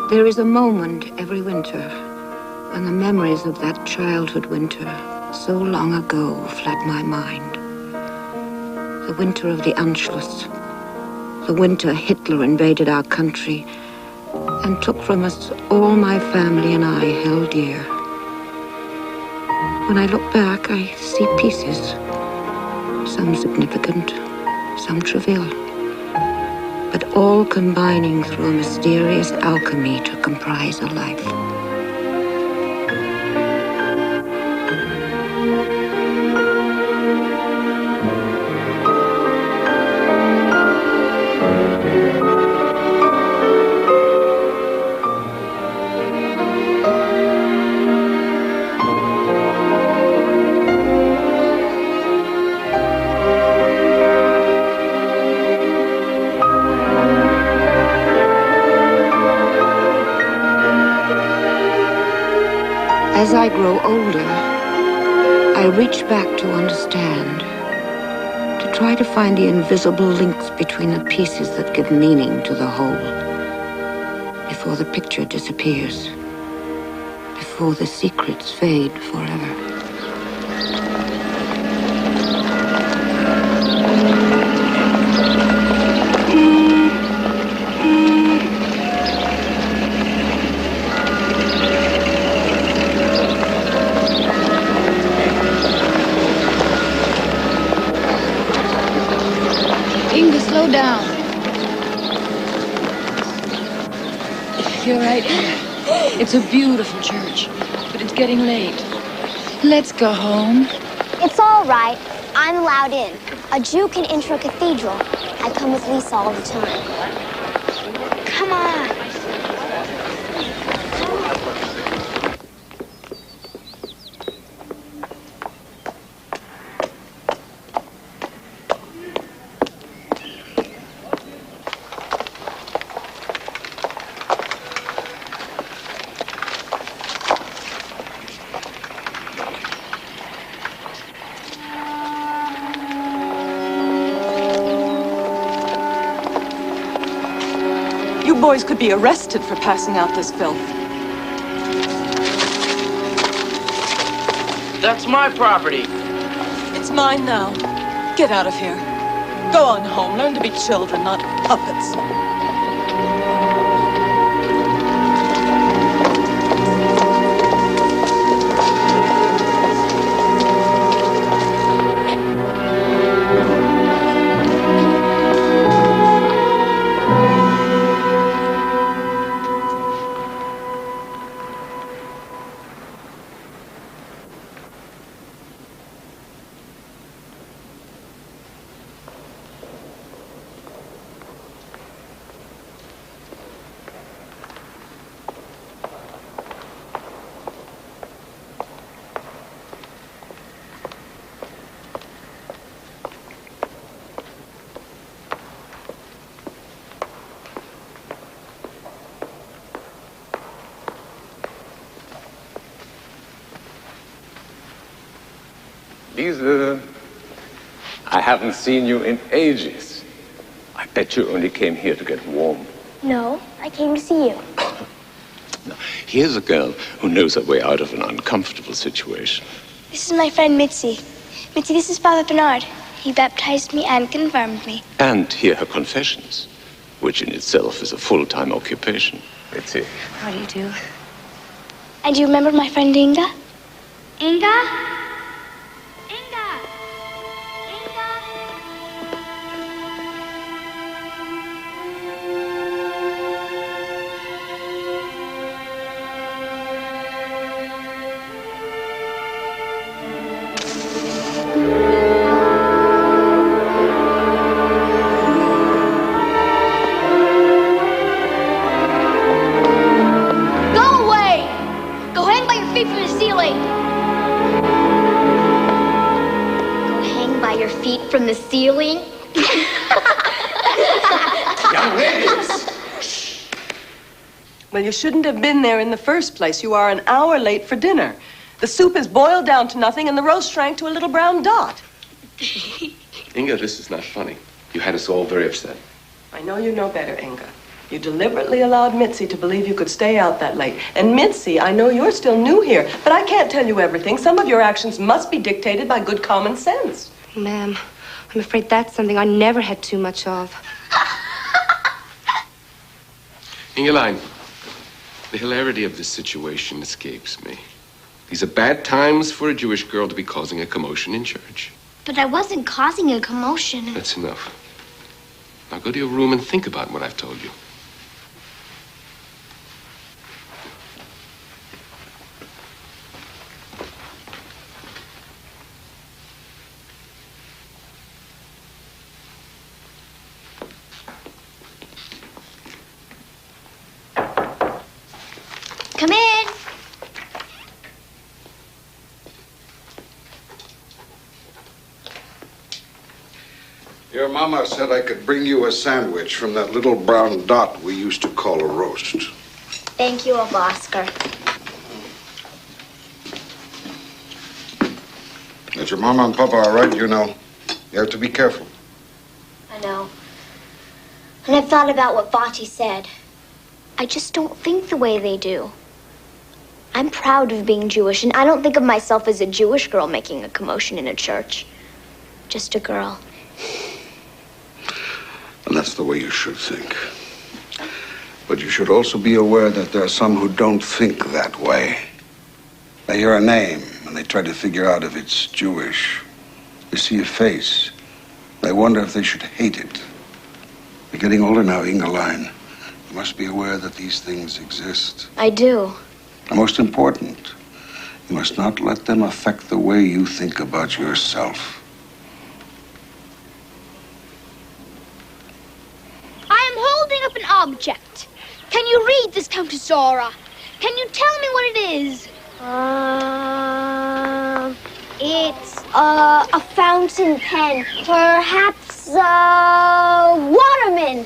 There is a moment every winter when the memories of that childhood winter so long ago flood my mind. The winter of the Anschluss. The winter Hitler invaded our country and took from us all my family and I held dear. When I look back, I see pieces, some significant, some trivial, but all combining through a mysterious alchemy to comprise a life. As I grow older, I reach back to understand, to try to find the invisible links between the pieces that give meaning to the whole, before the picture disappears, before the secrets fade forever. Slow down. You're right. It's a beautiful church, but it's getting late. Let's go home. It's all right. I'm allowed in. A Jew can enter a cathedral. I come with Lisa all the time. Come on. You boys could be arrested for passing out this filth. That's my property. It's mine now. Get out of here. Go on home. Learn to be children, not puppets. Lisa, I haven't seen you in ages. I bet you only came here to get warm. No, I came to see you. Now, here's a girl who knows her way out of an uncomfortable situation. This is my friend Mitzi. Mitzi, this is Father Bernard. He baptized me and confirmed me. And hear her confessions, which in itself is a full-time occupation. Mitzi. How do you do? And do you remember my friend Inga? Inga? From the ceiling? Young ladies! Shh. Well, you shouldn't have been there in the first place. You are an hour late for dinner. The soup is boiled down to nothing and the roast shrank to a little brown dot. Inga, this is not funny. You had us all very upset. I know you know better, Inga. You deliberately allowed Mitzi to believe you could stay out that late. And Mitzi, I know you're still new here, but I can't tell you everything. Some of your actions must be dictated by good common sense. Ma'am, I'm afraid that's something I never had too much of. Ingeline, the hilarity of this situation escapes me. These are bad times for a Jewish girl to be causing a commotion in church. But I wasn't causing a commotion. That's enough. Now go to your room and think about what I've told you. Come in. Your mama said I could bring you a sandwich from that little brown dot we used to call a roast. Thank you, Uncle Oscar. If your mama and papa are right, you know, you have to be careful. I know. And I've thought about what Vati said. I just don't think the way they do. I'm proud of being Jewish, and I don't think of myself as a Jewish girl making a commotion in a church. Just a girl. And that's the way you should think. But you should also be aware that there are some who don't think that way. They hear a name, and they try to figure out if it's Jewish. They see a face. They wonder if they should hate it. You're getting older now, Ingeline. You must be aware that these things exist. I do. And most important, you must not let them affect the way you think about yourself. I am holding up an object. Can you read this, Countess Zora? Can you tell me what it is? It's a fountain pen. Perhaps a waterman.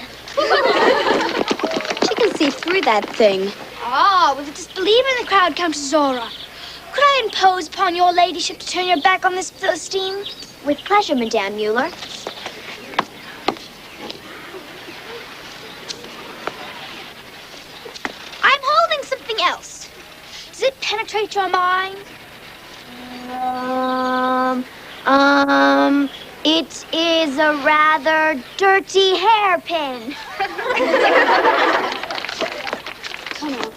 She can see through that thing. Ah, with a disbeliever in the crowd, Countess Zora. Could I impose upon your ladyship to turn your back on this Philistine? With pleasure, Madame Mueller. I'm holding something else. Does it penetrate your mind? It is a rather dirty hairpin. Come on.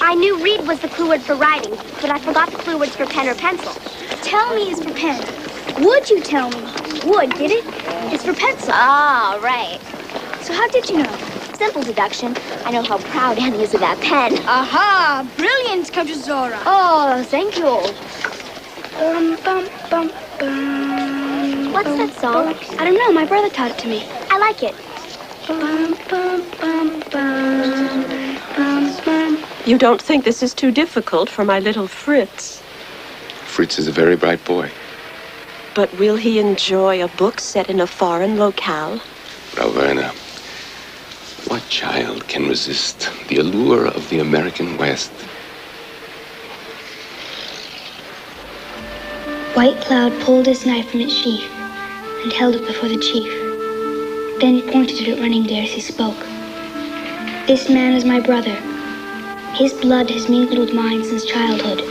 I knew read was the clue word for writing, but I forgot the clue words for pen or pencil. Tell me is for pen. Would you tell me? Would, get it? It's for pencil. Ah, right. So how did you know? Simple deduction. I know how proud Annie is of that pen. Aha! Brilliant, Countess Zora. Oh, thank you. Bum, bum, bum. What's that song? I don't know. My brother taught it to me. I like it. Bum, bum, bum, bum, bum, bum. You don't think this is too difficult for my little Fritz? Fritz is a very bright boy. But will he enjoy a book set in a foreign locale? Frau Werner, what child can resist the allure of the American West? White Cloud pulled his knife from its sheath and held it before the chief. Then he pointed it at Running Deer as he spoke. This man is my brother. His blood has mingled with mine since childhood.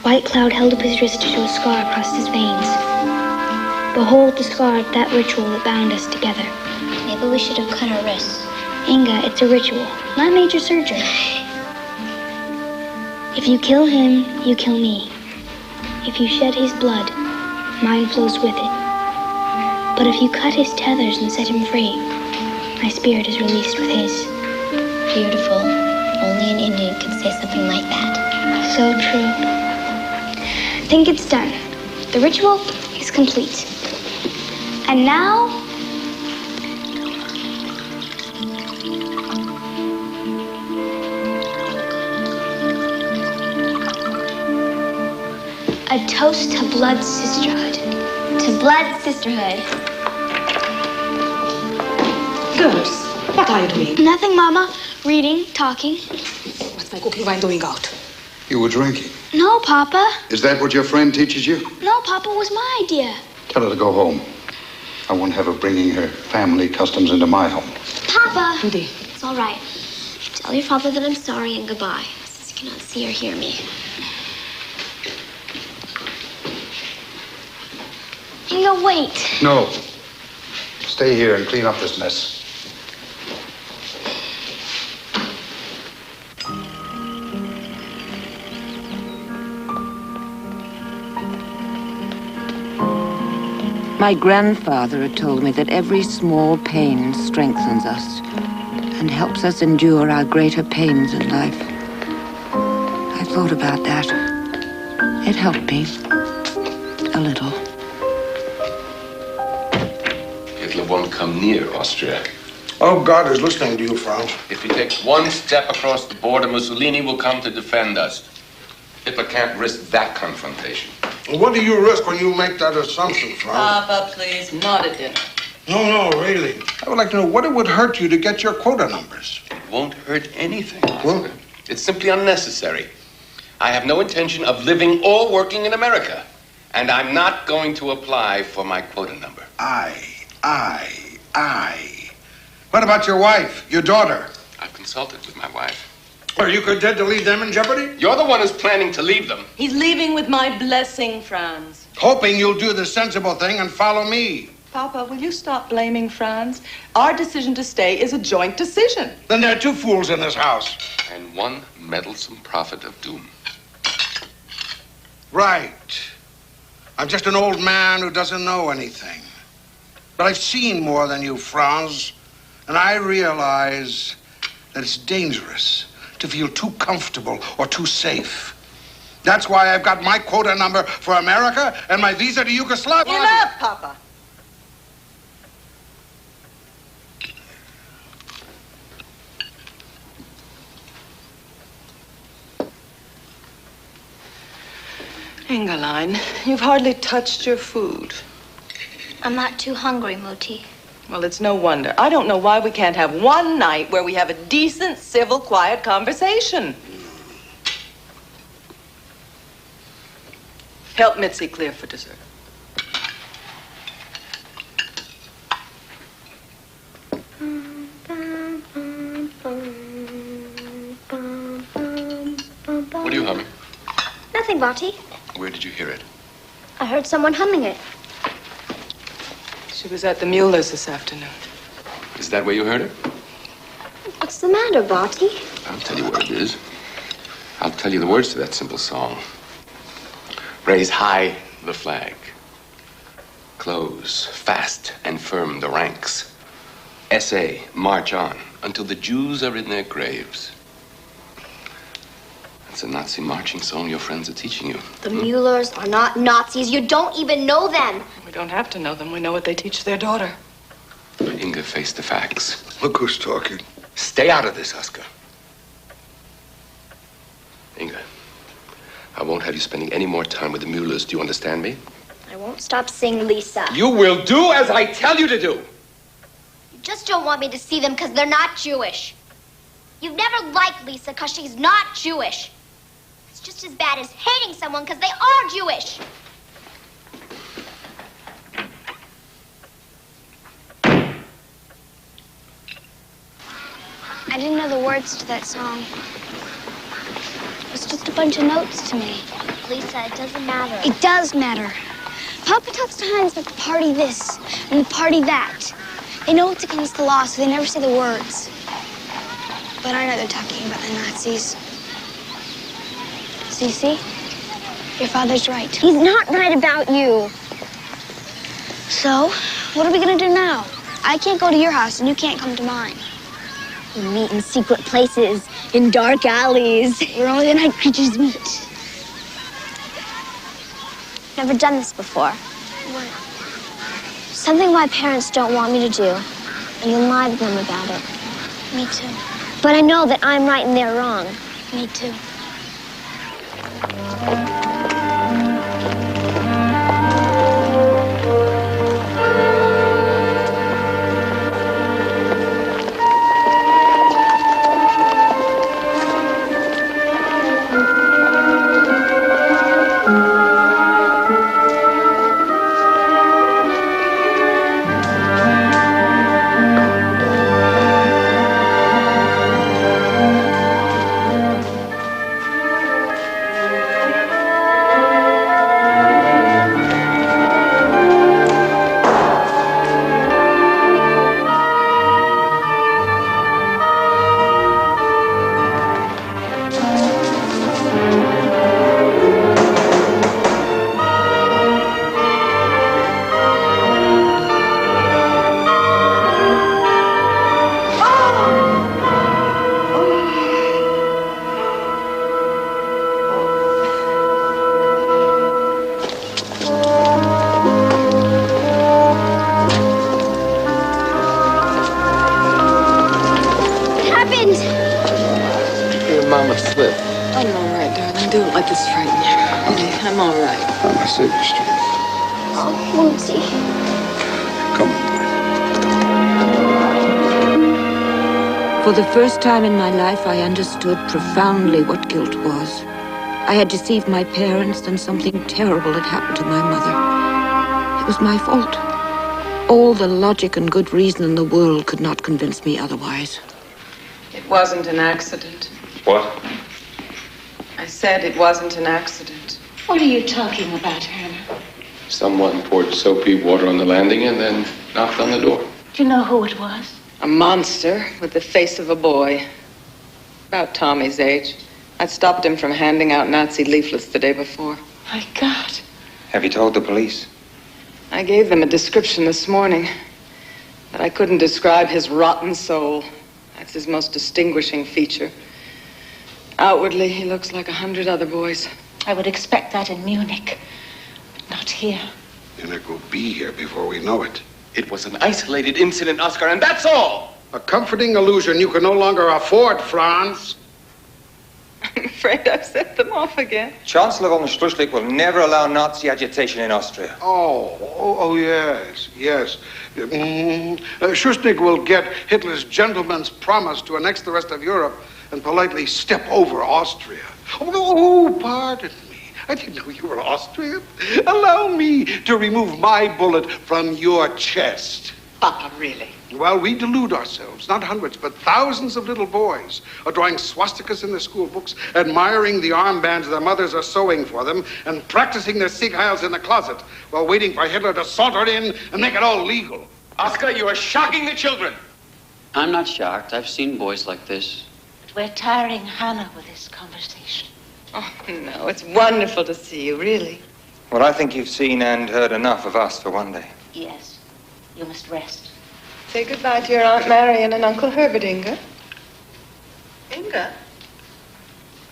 White Cloud held up his wrist to show a scar across his veins. Behold the scar of that ritual that bound us together. Maybe we should have cut our wrists. Inga, it's a ritual, not major surgery. If you kill him, you kill me. If you shed his blood, mine flows with it. But if you cut his tethers and set him free, my spirit is released with his. Beautiful. Only an Indian could say something like that. So true. Think it's done. The ritual is complete. And now, a toast to blood sisterhood. To blood sisterhood. Girls, what are you doing? Nothing, Mama. Reading, talking. What's my cooking wine doing out? You were drinking. No, Papa. Is that what your friend teaches you? No, Papa, was my idea. Tell her to go home. I won't have her bringing her family customs into my home. Papa! Indy. It's all right. Tell your father that I'm sorry and goodbye, since he cannot see or hear me. Inga, wait. No. Stay here and clean up this mess. My grandfather had told me that every small pain strengthens us and helps us endure our greater pains in life. I thought about that. It helped me. A little. Hitler won't come near Austria. Oh, God is listening to you, Franz. If he takes one step across the border, Mussolini will come to defend us. Hitler can't risk that confrontation. What do you risk when you make that assumption, Franz? Papa, please, not at dinner. No, really. I would like to know what it would hurt you to get your quota numbers. It won't hurt anything. Well? It's simply unnecessary. I have no intention of living or working in America. And I'm not going to apply for my quota number. What about your wife, your daughter? I've consulted with my wife. Are you content to leave them in jeopardy? You're the one who's planning to leave them. He's leaving with my blessing, Franz. Hoping you'll do the sensible thing and follow me. Papa, will you stop blaming Franz? Our decision to stay is a joint decision. Then there are two fools in this house. And one meddlesome prophet of doom. Right. I'm just an old man who doesn't know anything. But I've seen more than you, Franz. And I realize that it's dangerous to feel too comfortable or too safe. That's why I've got my quota number for America and my visa to Yugoslavia. Enough, Papa. Ingeline, you've hardly touched your food. I'm not too hungry, Moti. Well, it's no wonder. I don't know why we can't have one night where we have a decent, civil, quiet conversation. Help Mitzi clear for dessert. What are you humming? Nothing, Vati. Where did you hear it? I heard someone humming it. She was at the Mueller's this afternoon. Is that where you heard it? What's the matter, Vati? I'll tell you what it is. I'll tell you the words to that simple song. Raise high the flag. Close fast and firm the ranks. Essay, march on until the Jews are in their graves. It's a Nazi marching song your friends are teaching you. The Muellers are not Nazis. You don't even know them. We don't have to know them. We know what they teach their daughter. Inga, face the facts. Look who's talking. Stay out of this, Oscar. Inga, I won't have you spending any more time with the Muellers. Do you understand me? I won't stop seeing Lisa. You will do as I tell you to do. You just don't want me to see them because they're not Jewish. You've never liked Lisa because she's not Jewish. It's just as bad as hating someone because they are Jewish. I didn't know the words to that song. It was just a bunch of notes to me. Lisa, it doesn't matter. It does matter. Papa talks to Heinz about the party this and the party that. They know it's against the law, so they never say the words. But I know they're talking about the Nazis. So you see? Your father's right. He's not right about you. So, what are we gonna do now? I can't go to your house and you can't come to mine. We meet in secret places, in dark alleys. Where only the night creatures meet. Never done this before. What? Something my parents don't want me to do, and then lie to them about it. Me too. But I know that I'm right and they're wrong. Me too. Save your strength. Oh, Woodsy. Come on. For the first time in my life, I understood profoundly what guilt was. I had deceived my parents, and something terrible had happened to my mother. It was my fault. All the logic and good reason in the world could not convince me otherwise. It wasn't an accident. What? I said it wasn't an accident. What are you talking about, Hannah? Someone poured soapy water on the landing and then knocked on the door. Do you know who it was? A monster with the face of a boy. About Tommy's age. I'd stopped him from handing out Nazi leaflets the day before. My God. Have you told the police? I gave them a description this morning, but I couldn't describe his rotten soul. That's his most distinguishing feature. Outwardly, he looks like 100 other boys. I would expect that in Munich, but not here. Munich will be here before we know it. It was an isolated incident, Oscar, and that's all! A comforting illusion you can no longer afford, Franz. I'm afraid I've set them off again. Chancellor von Struschlik will never allow Nazi agitation in Austria. Oh, yes. Schuschnigg will get Hitler's gentleman's promise to annex the rest of Europe and politely step over Austria. Oh, pardon me. I didn't know you were Austrian. Allow me to remove my bullet from your chest. Papa, really? Well, we delude ourselves. Not hundreds, but thousands of little boys are drawing swastikas in their school books, admiring the armbands their mothers are sewing for them, and practicing their Sieg Heils in the closet while waiting for Hitler to saunter in and make it all legal. Oscar, you are shocking the children! I'm not shocked. I've seen boys like this. But we're tiring Hannah with this conversation. Oh, no, it's wonderful to see you, really. Well, I think you've seen and heard enough of us for one day. Yes. You must rest. Say goodbye to your Aunt Marion and Uncle Herbert, Inga. Inga?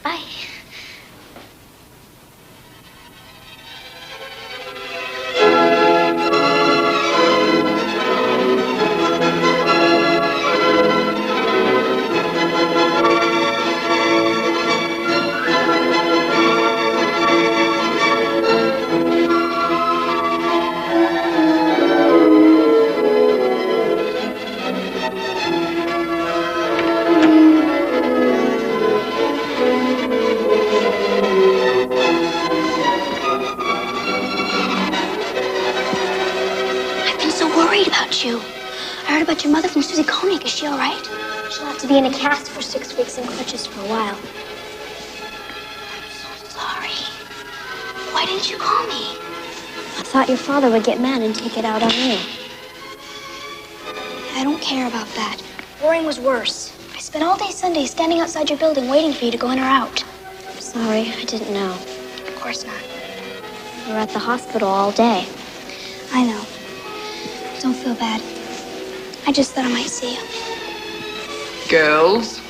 Bye. You. I heard about your mother from Susie Koenig. Is she all right? She'll have to be in a cast for 6 weeks and crutches for a while. I'm so sorry. Why didn't you call me? I thought your father would get mad and take it out on you. I don't care about that. Worrying was worse. I spent all day Sunday standing outside your building waiting for you to go in or out. I'm sorry, I didn't know. Of course not. We were at the hospital all day. I know. Don't feel bad. I just thought I might see you. Girls,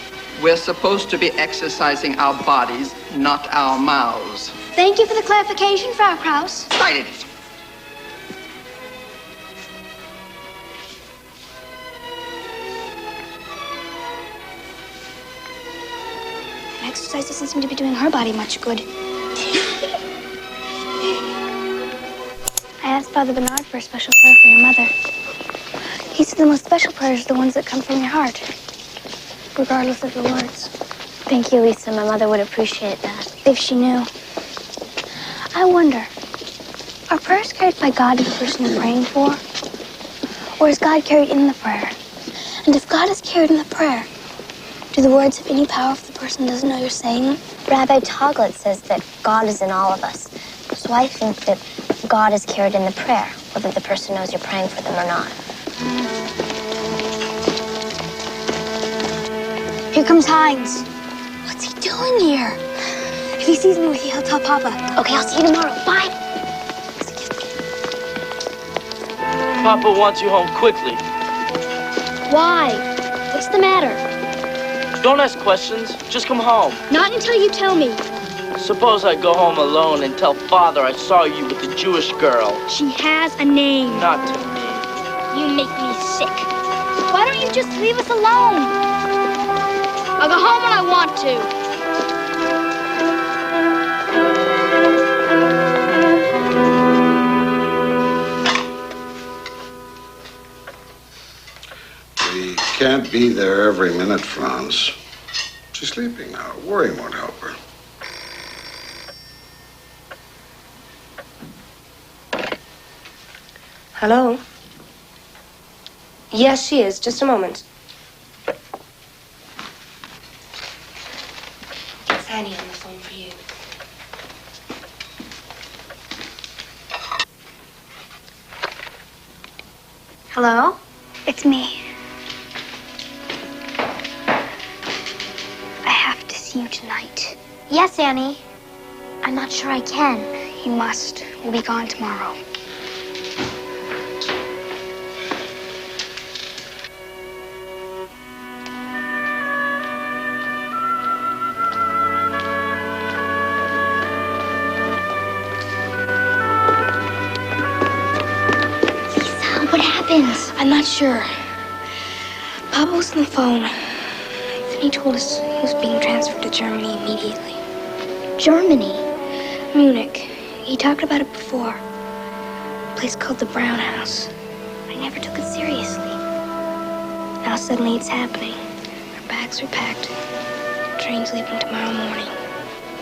we're supposed to be exercising our bodies, not our mouths. Thank you for the clarification, Frau Kraus. Silence! Exercise doesn't seem to be doing her body much good. I asked Father Bernard for a special prayer for your mother. He said the most special prayers are the ones that come from your heart, regardless of the words. Thank you, Lisa. My mother would appreciate that. If she knew. I wonder, are prayers carried by God to the person you're praying for? Or is God carried in the prayer? And if God is carried in the prayer, do the words have any power if the person doesn't know you're saying them? Rabbi Toglet says that God is in all of us. So I think that God is carried in the prayer, whether the person knows you're praying for them or not. Here comes Heinz. What's he doing here? If he sees me with you, he'll tell Papa. Okay, I'll see you tomorrow. Bye. Papa wants you home quickly. Why? What's the matter? Don't ask questions. Just come home. Not until you tell me. Suppose I go home alone and tell Father I saw you with the Jewish girl. She has a name. Not to me. You make me sick. Why don't you just leave us alone? I'll go home when I want to. can't be there every minute, Franz. She's sleeping now. Worrying won't help her. Hello? Yes, she is. Just a moment. It's Annie on the phone for you. Hello? It's me. I have to see you tonight. Yes, Annie. I'm not sure I can. You must. We'll be gone tomorrow. I'm not sure. Papa was on the phone. Then he told us he was being transferred to Germany immediately. Germany? Munich. He talked about it before. A place called the Brown House. I never took it seriously. Now suddenly it's happening. Our bags are packed. The train's leaving tomorrow morning.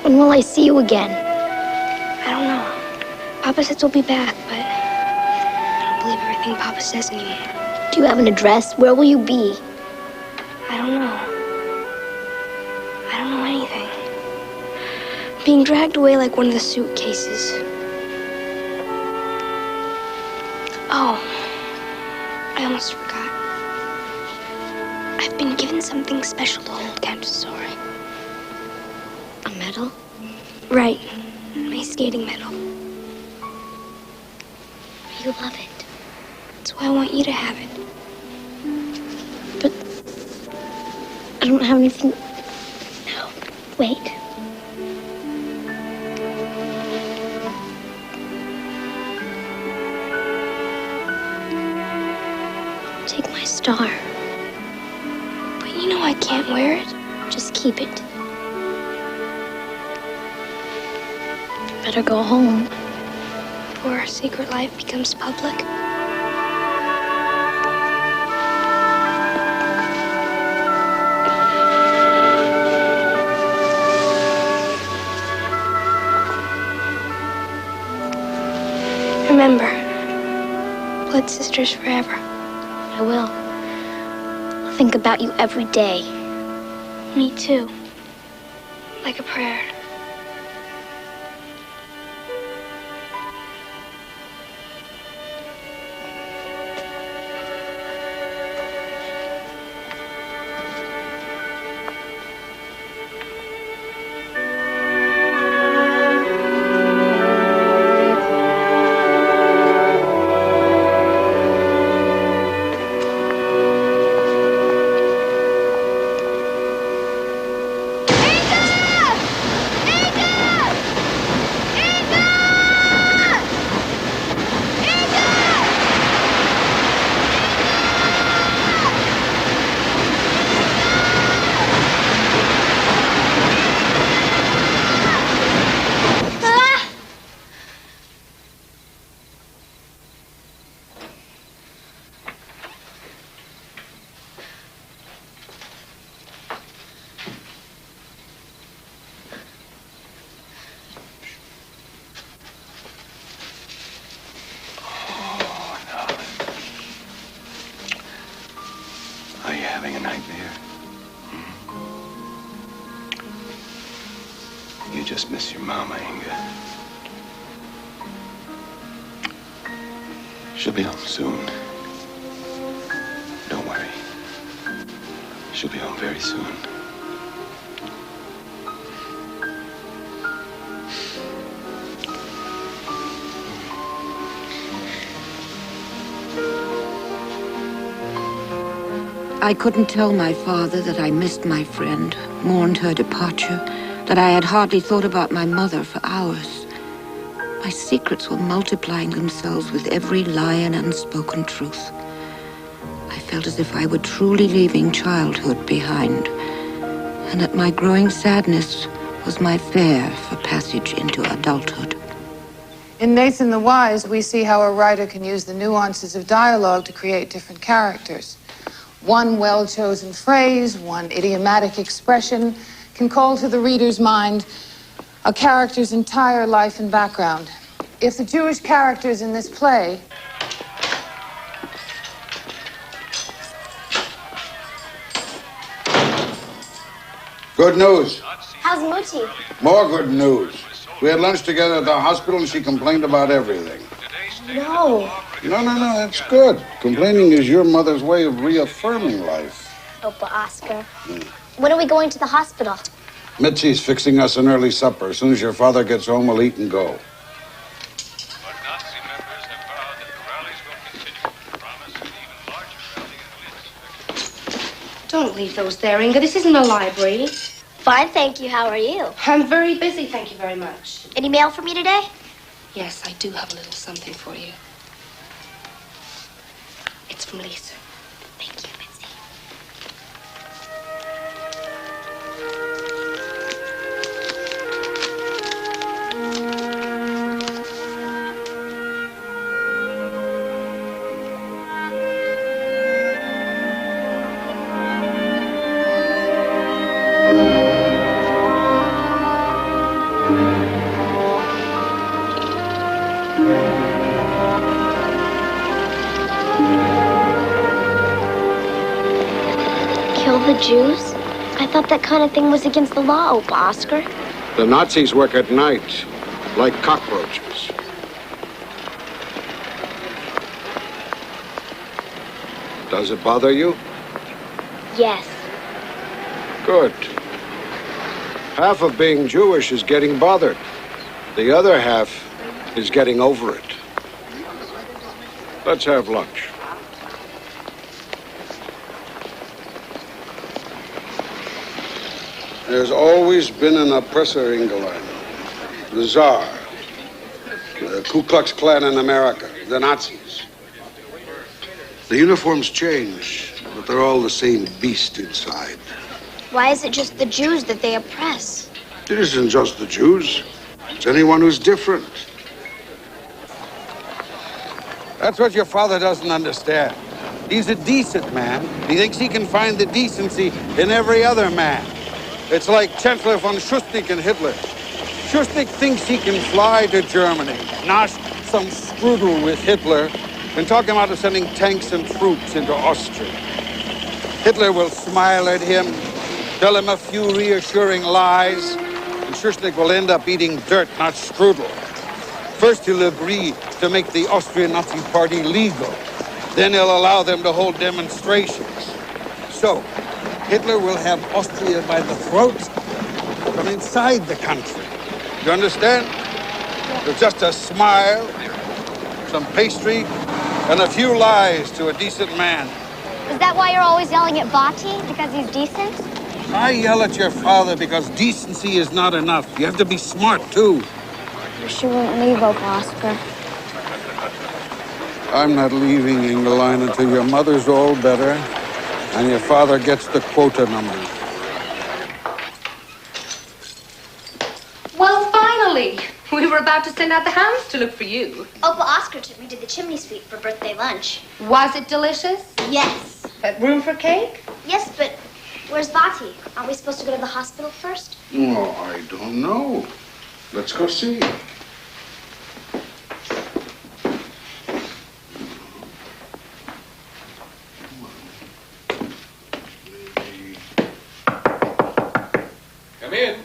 When will I see you again? I don't know. Papa says we'll be back, but I don't believe everything Papa says anymore. Do you have an address? Where will you be? I don't know. I don't know anything. Being dragged away like one of the suitcases. Oh, I almost forgot. I've been given something special to hold, Countess Zora. A medal? Right. My skating medal. You love it. That's why I want you to have it. But I don't have anything. No. Wait. Take my star. But you know I can't wear it. Just keep it. Better go home. Before our secret life becomes public. Remember, blood sisters forever. I will. I'll think about you every day. Me too. Like a prayer. Having a nightmare? You just miss your mama, Inga. She'll be home soon. Don't worry. She'll be home very soon. I couldn't tell my father that I missed my friend, mourned her departure, that I had hardly thought about my mother for hours. My secrets were multiplying themselves with every lie and unspoken truth. I felt as if I were truly leaving childhood behind, and that my growing sadness was my fare for passage into adulthood. In Nathan the Wise, we see how a writer can use the nuances of dialogue to create different characters. One well-chosen phrase, one idiomatic expression can call to the reader's mind a character's entire life and background. If the Jewish characters in this play Good news. How's Muti? More good news. We had lunch together at the hospital and she complained about everything. No. No, that's good. Complaining is your mother's way of reaffirming life. Opa Oscar. When are we going to the hospital? Mitzi's fixing us an early supper. As soon as your father gets home, we'll eat and go. Don't leave those there, Inga. This isn't a library. Fine, thank you. How are you? I'm very busy, thank you very much. Any mail for me today? Yes, I do have a little something for you. It's from Lisa. Thank you, Mitzi. Kill the Jews? I thought that kind of thing was against the law, Opa Oscar. The Nazis work at night, like cockroaches. Does it bother you? Yes. Good. Half of being Jewish is getting bothered. The other half is getting over it. Let's have lunch. There's always been an oppressor, Ingeline. The Tsar. The Ku Klux Klan in America. The Nazis. The uniforms change, but they're all the same beast inside. Why is it just the Jews that they oppress? It isn't just the Jews. It's anyone who's different. That's what your father doesn't understand. He's a decent man. He thinks he can find the decency in every other man. It's like Chancellor von Schuschnigg and Hitler. Schuschnigg thinks he can fly to Germany, nosh some strudel with Hitler, and talk him out of sending tanks and troops into Austria. Hitler will smile at him, tell him a few reassuring lies, and Schuschnigg will end up eating dirt, not strudel. First, he'll agree to make the Austrian Nazi Party legal. Then he'll allow them to hold demonstrations. So, Hitler will have Austria by the throat from inside the country. You understand? With just a smile, some pastry, and a few lies to a decent man. Is that why you're always yelling at Vati? Because he's decent? I yell at your father because decency is not enough. You have to be smart, too. Wish you wouldn't leave, Opa Oscar. I'm not leaving, Ingeline, until your mother's all better and your father gets the quota number. Well, finally! We were about to send out the hounds to look for you. Opa Oscar took me to the chimney sweep for birthday lunch. Was it delicious? Yes. Room for cake? Yes, but where's Vati? Aren't we supposed to go to the hospital first? Oh, I don't know. Let's go see. Come in.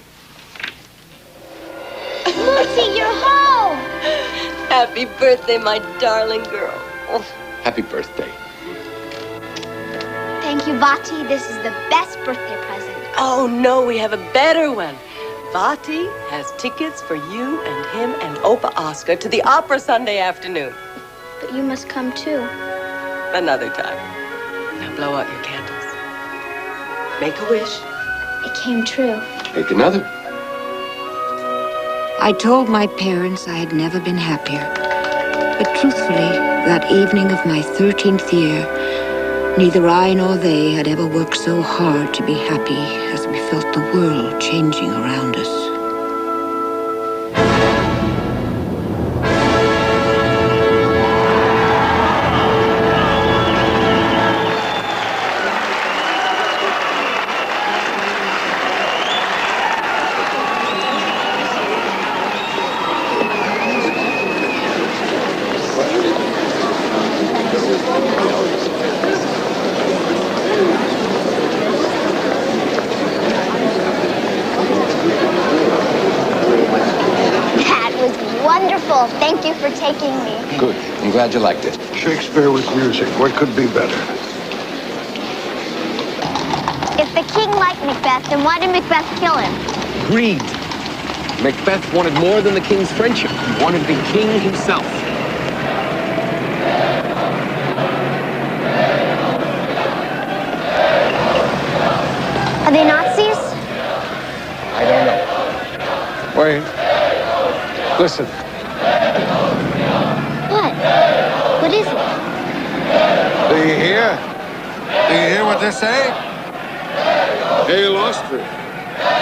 Lucy, you're home! Happy birthday, my darling girl. Oh. Happy birthday. Thank you, Vati. This is the best birthday present. Oh, no, we have a better one. Vati has tickets for you and him and Opa Oscar to the opera Sunday afternoon. But you must come too. Another time. Now blow out your candles. Make a wish. It came true. Make another. I told my parents I had never been happier. But truthfully, that evening of my 13th year, neither I nor they had ever worked so hard to be happy as we felt the world changing around us. wonderful. Thank you for taking me. Good. I'm glad you liked it. Shakespeare with music. What could be better? If the king liked Macbeth, then why did Macbeth kill him? Greed. Macbeth wanted more than the king's friendship. He wanted to be king himself. Are they Nazis? I don't know. Wait. Listen. What? What is it? Do you hear? Do you hear what they say? Hail Austria!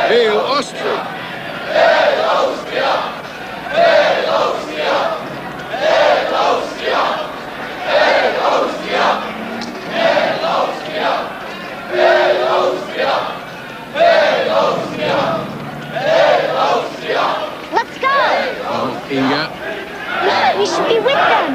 Hail Austria! Hail Austria! Hail Austria! Hail Austria! Hail Austria! Hail Austria! Hail Austria! Hail Austria! Hail Austria! Let's go! Inga. Yeah, we should be with them.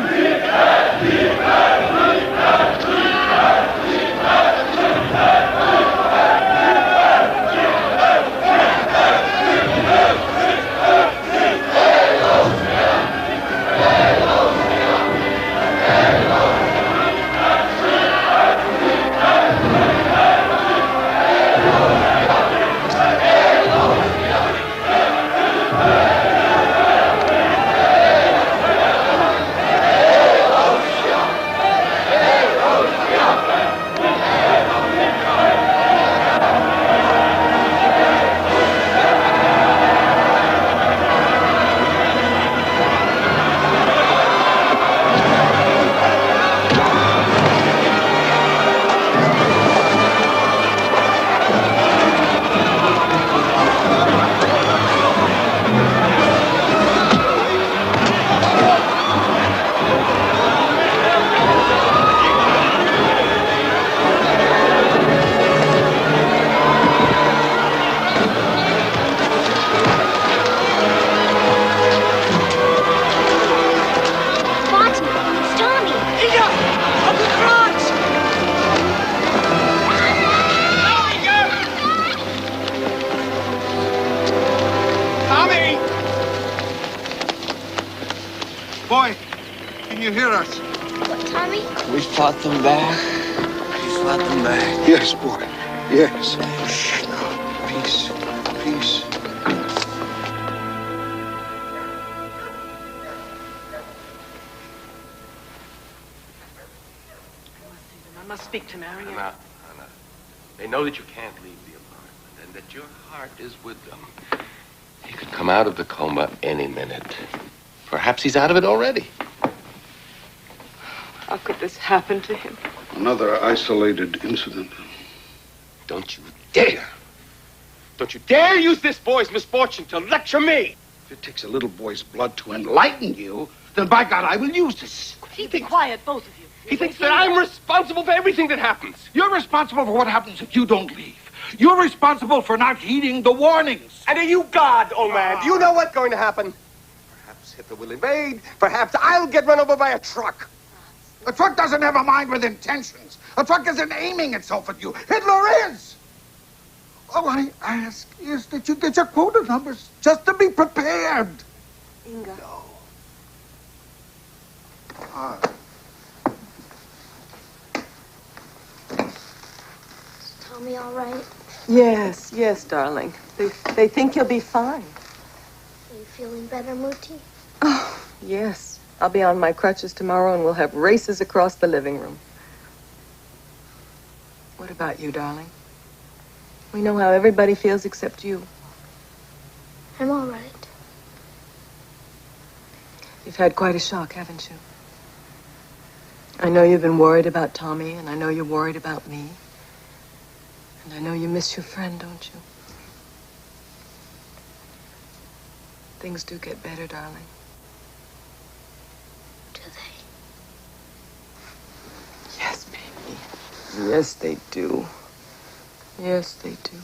Boy, can you hear us? What, Tommy? We fought them back. We fought them back. Yes, boy. Yes. Shh, now. Peace. Peace. I must speak to Marion. Anna. They know that you can't leave the apartment and that your heart is with them. He could come out of the coma any minute. Perhaps he's out of it already. How could this happen to him? Another isolated incident. Don't you dare! Don't you dare use this boy's misfortune to lecture me! If it takes a little boy's blood to enlighten you, then by God, I will use this. Keep it quiet, both of you. He thinks that I'm responsible for everything that happens. You're responsible for what happens if you don't leave. You're responsible for not heeding the warnings. And are you God, old man? Do you know what's going to happen? Perhaps Hitler will invade. Perhaps I'll get run over by a truck. A truck doesn't have a mind with intentions. A truck isn't aiming itself at you. Hitler is. All I ask is that you get your quota numbers just to be prepared. Inga. No. Is Tommy all right? Yes, yes, darling. They think you'll be fine. Are you feeling better, Muti? Oh, yes. I'll be on my crutches tomorrow and we'll have races across the living room. What about you, darling? We know how everybody feels except you. I'm all right. You've had quite a shock, haven't you? I know you've been worried about Tommy, and I know you're worried about me. And I know you miss your friend, don't you? Things do get better, darling. Do they? Yes, baby. Yes, they do. Yes, they do.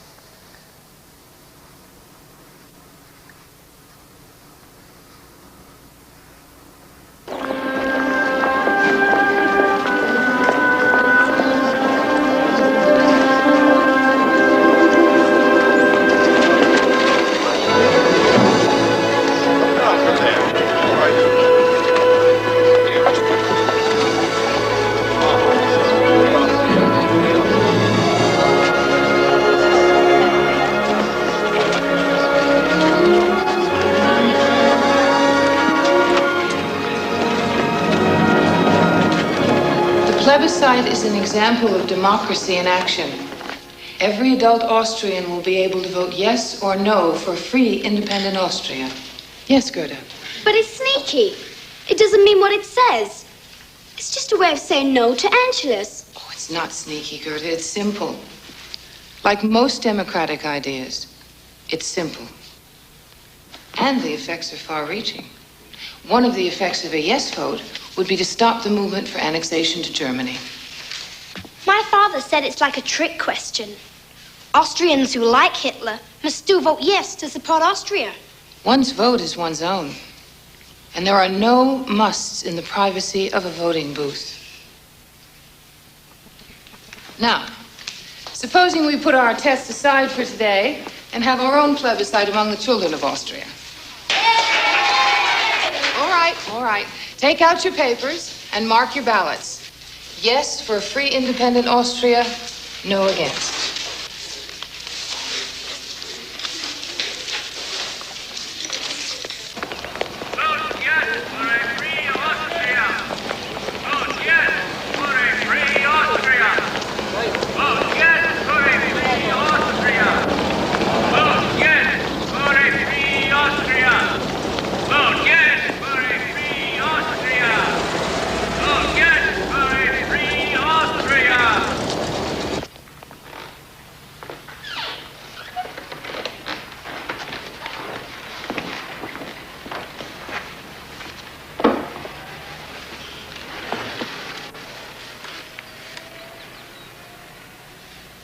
plebiscite is an example of democracy in action. Every adult Austrian will be able to vote yes or no for free, independent Austria. Yes, Gerda? But it's sneaky. It doesn't mean what it says. It's just a way of saying no to Angelus. Oh, it's not sneaky, Gerda. It's simple. Like most democratic ideas, it's simple. And the effects are far-reaching. One of the effects of a yes vote would be to stop the movement for annexation to Germany. My father said it's like a trick question. Austrians who like Hitler must still vote yes to support Austria. One's vote is one's own. And there are no musts in the privacy of a voting booth. Now, supposing we put our tests aside for today and have our own plebiscite among the children of Austria. All right. Take out your papers and mark your ballots. Yes for a free, independent Austria, no against.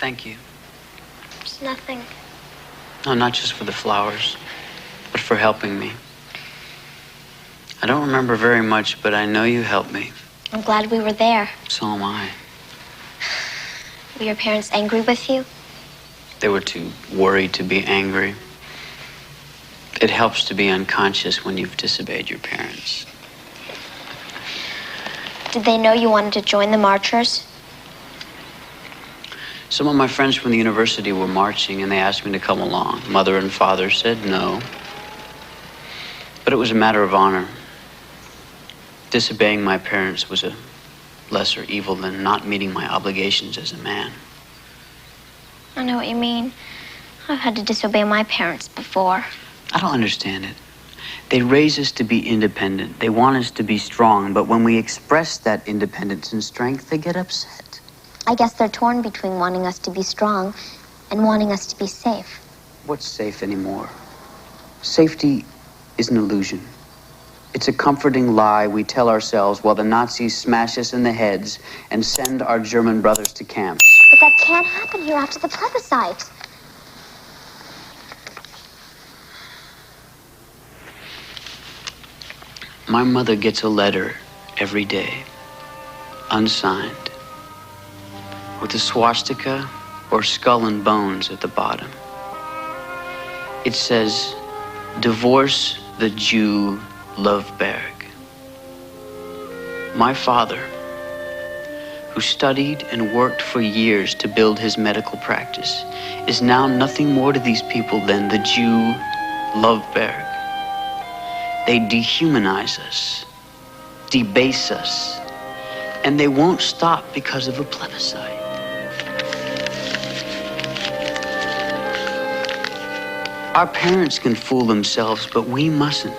Thank you. It's nothing. No, not just for the flowers, but for helping me. I don't remember very much, but I know you helped me. I'm glad we were there. So am I. Were your parents angry with you? They were too worried to be angry. It helps to be unconscious when you've disobeyed your parents. Did they know you wanted to join the marchers? Some of my friends from the university were marching, and they asked me to come along. Mother and father said no. But it was a matter of honor. Disobeying my parents was a lesser evil than not meeting my obligations as a man. I know what you mean. I've had to disobey my parents before. I don't understand it. They raise us to be independent. They want us to be strong, but when we express that independence and strength, they get upset. I guess they're torn between wanting us to be strong and wanting us to be safe. What's safe anymore? Safety is an illusion. It's a comforting lie we tell ourselves while the Nazis smash us in the heads and send our German brothers to camps. But that can't happen here after the plebiscite. My mother gets a letter every day, unsigned, with a swastika or skull and bones at the bottom. It says, "Divorce the Jew Loveberg." My father, who studied and worked for years to build his medical practice, is now nothing more to these people than the Jew Loveberg. They dehumanize us, debase us, and they won't stop because of a plebiscite. Our parents can fool themselves, but we mustn't.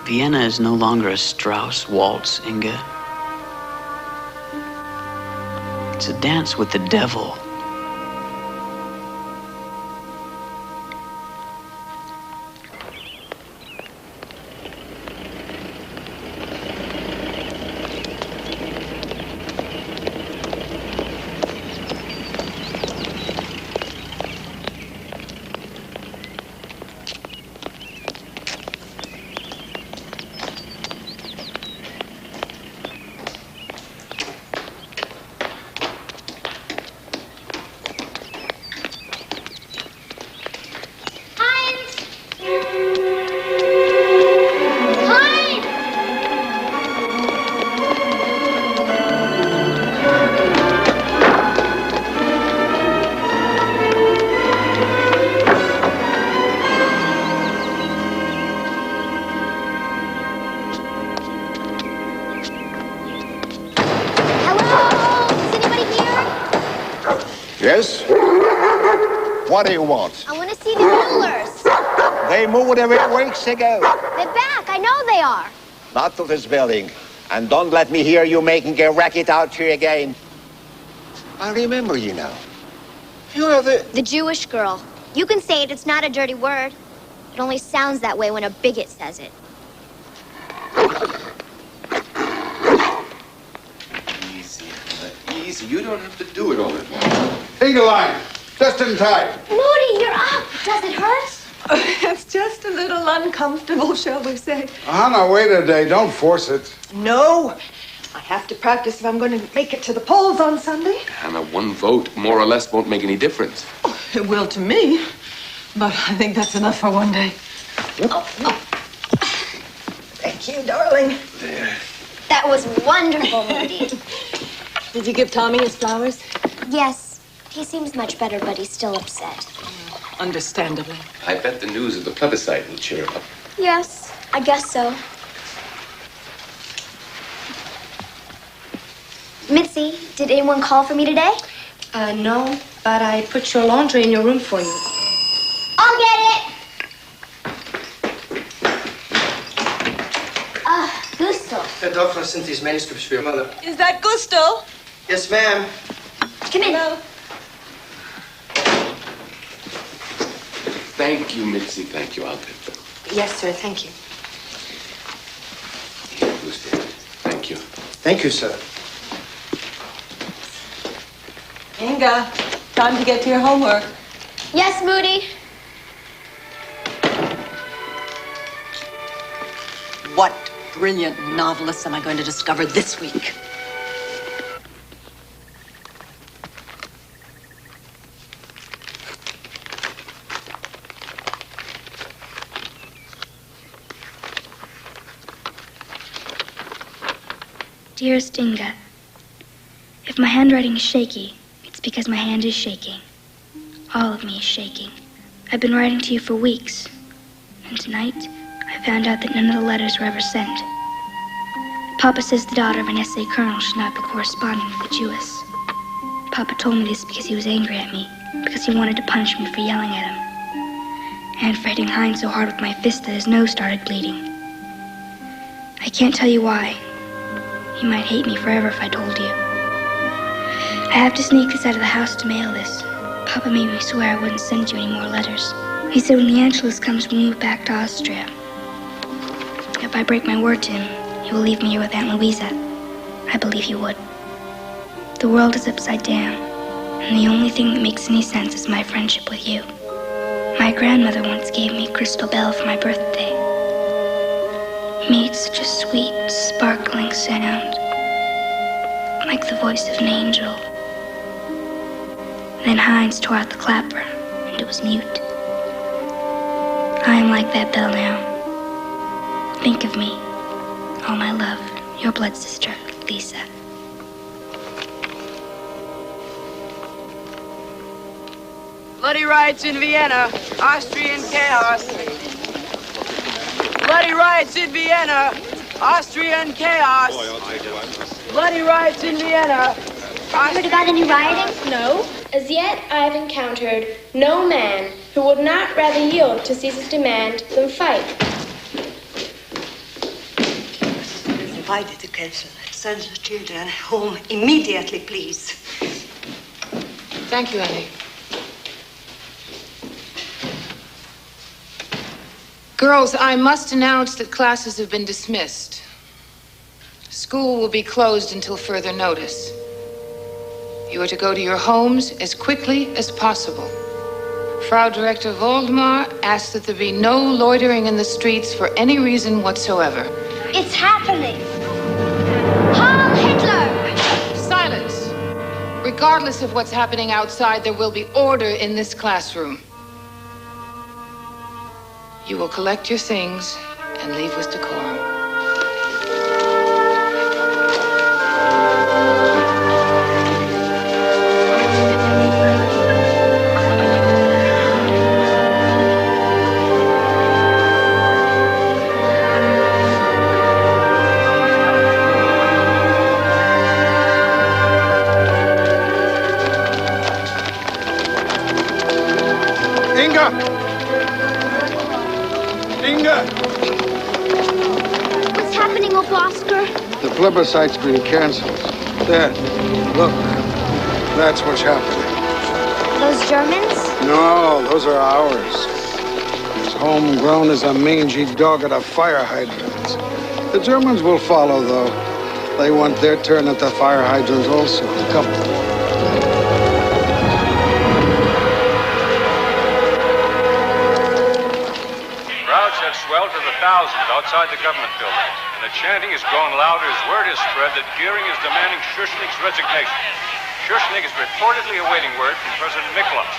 Vienna is no longer a Strauss waltz, Inga. It's a dance with the devil. Yes? What do you want? I want to see the Muellers. They moved away weeks ago. They're back. I know they are. Not to this building. And don't let me hear you making a racket out here again. I remember you now. You're The Jewish girl. You can say it. It's not a dirty word. It only sounds that way when a bigot says it. Easy. You don't have to do it all at once. Finger line. Just in time. Moody, you're up. Does it hurt? It's just a little uncomfortable, shall we say. Hannah, wait a day. Don't force it. No. I have to practice if I'm going to make it to the polls on Sunday. Hannah, one vote, more or less, won't make any difference. Oh, it will to me. But I think that's enough for one day. Oh. Thank you, darling. There. That was wonderful, Moody. Did you give Tommy his flowers? Yes. He seems much better, but he's still upset. Understandably. I bet the news of the plebiscite will cheer him up. Yes, I guess so. Mitzi, did anyone call for me today? No, but I put your laundry in your room for you. I'll get it. Gusto. Herr Doktor, sind these manuscripts for your mother? Is that Gusto? Yes, ma'am. Come in. Hello. Thank you, Mitzi. Thank you. I'll take them. Yes, sir, thank you. Here, Gustav. Thank you. Thank you, sir. Inga, time to get to your homework. Yes, Moody. What brilliant novelists am I going to discover this week? Dearest Inga, if my handwriting is shaky, it's because my hand is shaking. All of me is shaking. I've been writing to you for weeks, and tonight I found out that none of the letters were ever sent. Papa says the daughter of an SA colonel should not be corresponding with the Jewess. Papa told me this because he was angry at me, because he wanted to punish me for yelling at him, and for hitting Heinz so hard with my fist that his nose started bleeding. I can't tell you why. He might hate me forever if I told you. I have to sneak this out of the house to mail this. Papa made me swear I wouldn't send you any more letters. He said when the Angelus comes, we'll move back to Austria. If I break my word to him, he will leave me here with Aunt Louisa. I believe he would. The world is upside down, and the only thing that makes any sense is my friendship with you. My grandmother once gave me a crystal bell for my birthday. It made such a sweet, sparkling sound, like the voice of an angel. Then Heinz tore out the clapper, and it was mute. I am like that bell now. Think of me. All my love, your blood sister, Lisa. Bloody riots in Vienna. Austrian chaos. Bloody riots in Vienna. Austrian chaos. Bloody riots in Vienna. Heard about any rioting? No. As yet, I have encountered no man who would not rather yield to Caesar's demand than fight. Invited to cancel. Send the children home immediately, please. Thank you, Annie. Girls, I must announce that classes have been dismissed. School will be closed until further notice. You are to go to your homes as quickly as possible. Frau Director Voldemar asks that there be no loitering in the streets for any reason whatsoever. It's happening. Heil Hitler! Silence. Regardless of what's happening outside, there will be order in this classroom. You will collect your things and leave with decorum. yourself, Oscar? The plebiscite's been canceled. There, look. That's what's happening. Those Germans? No, those are ours. As homegrown as a mangy dog at a fire hydrant. The Germans will follow, though. They want their turn at the fire hydrant also. Come. Crowds have swelled to the thousands outside the government building, and the chanting is growing louder as word is spread that Goering is demanding Schuschnigg's resignation. Schuschnigg is reportedly awaiting word from President Miklos.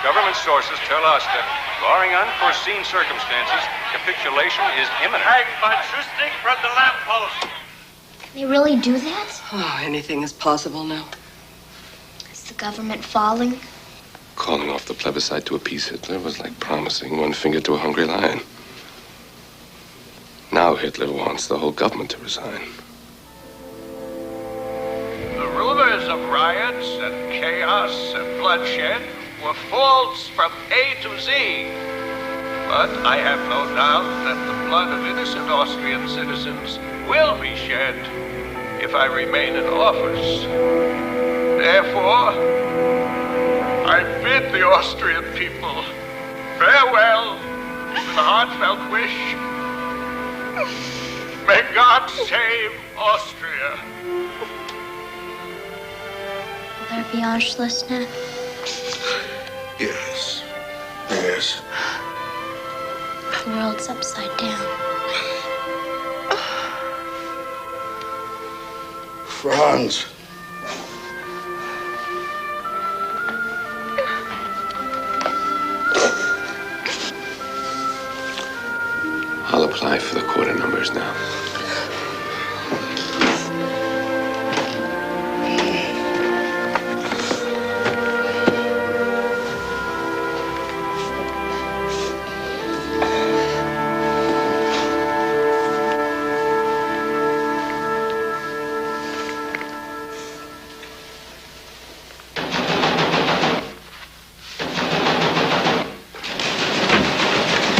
Government sources tell us that, barring unforeseen circumstances, capitulation is imminent. Hang by Schuschnigg from the lamppost. Can they really do that? Oh, anything is possible now. Is the government falling? Calling off the plebiscite to appease Hitler was like promising one finger to a hungry lion. Now Hitler wants the whole government to resign. The rumors of riots and chaos and bloodshed were false from A to Z. But I have no doubt that the blood of innocent Austrian citizens will be shed if I remain in office. Therefore, I bid the Austrian people farewell with a heartfelt wish. May God save Austria. Will there be Anschluss now? Yes. Yes. The world's upside down. Franz. I'll apply for the quarter numbers now.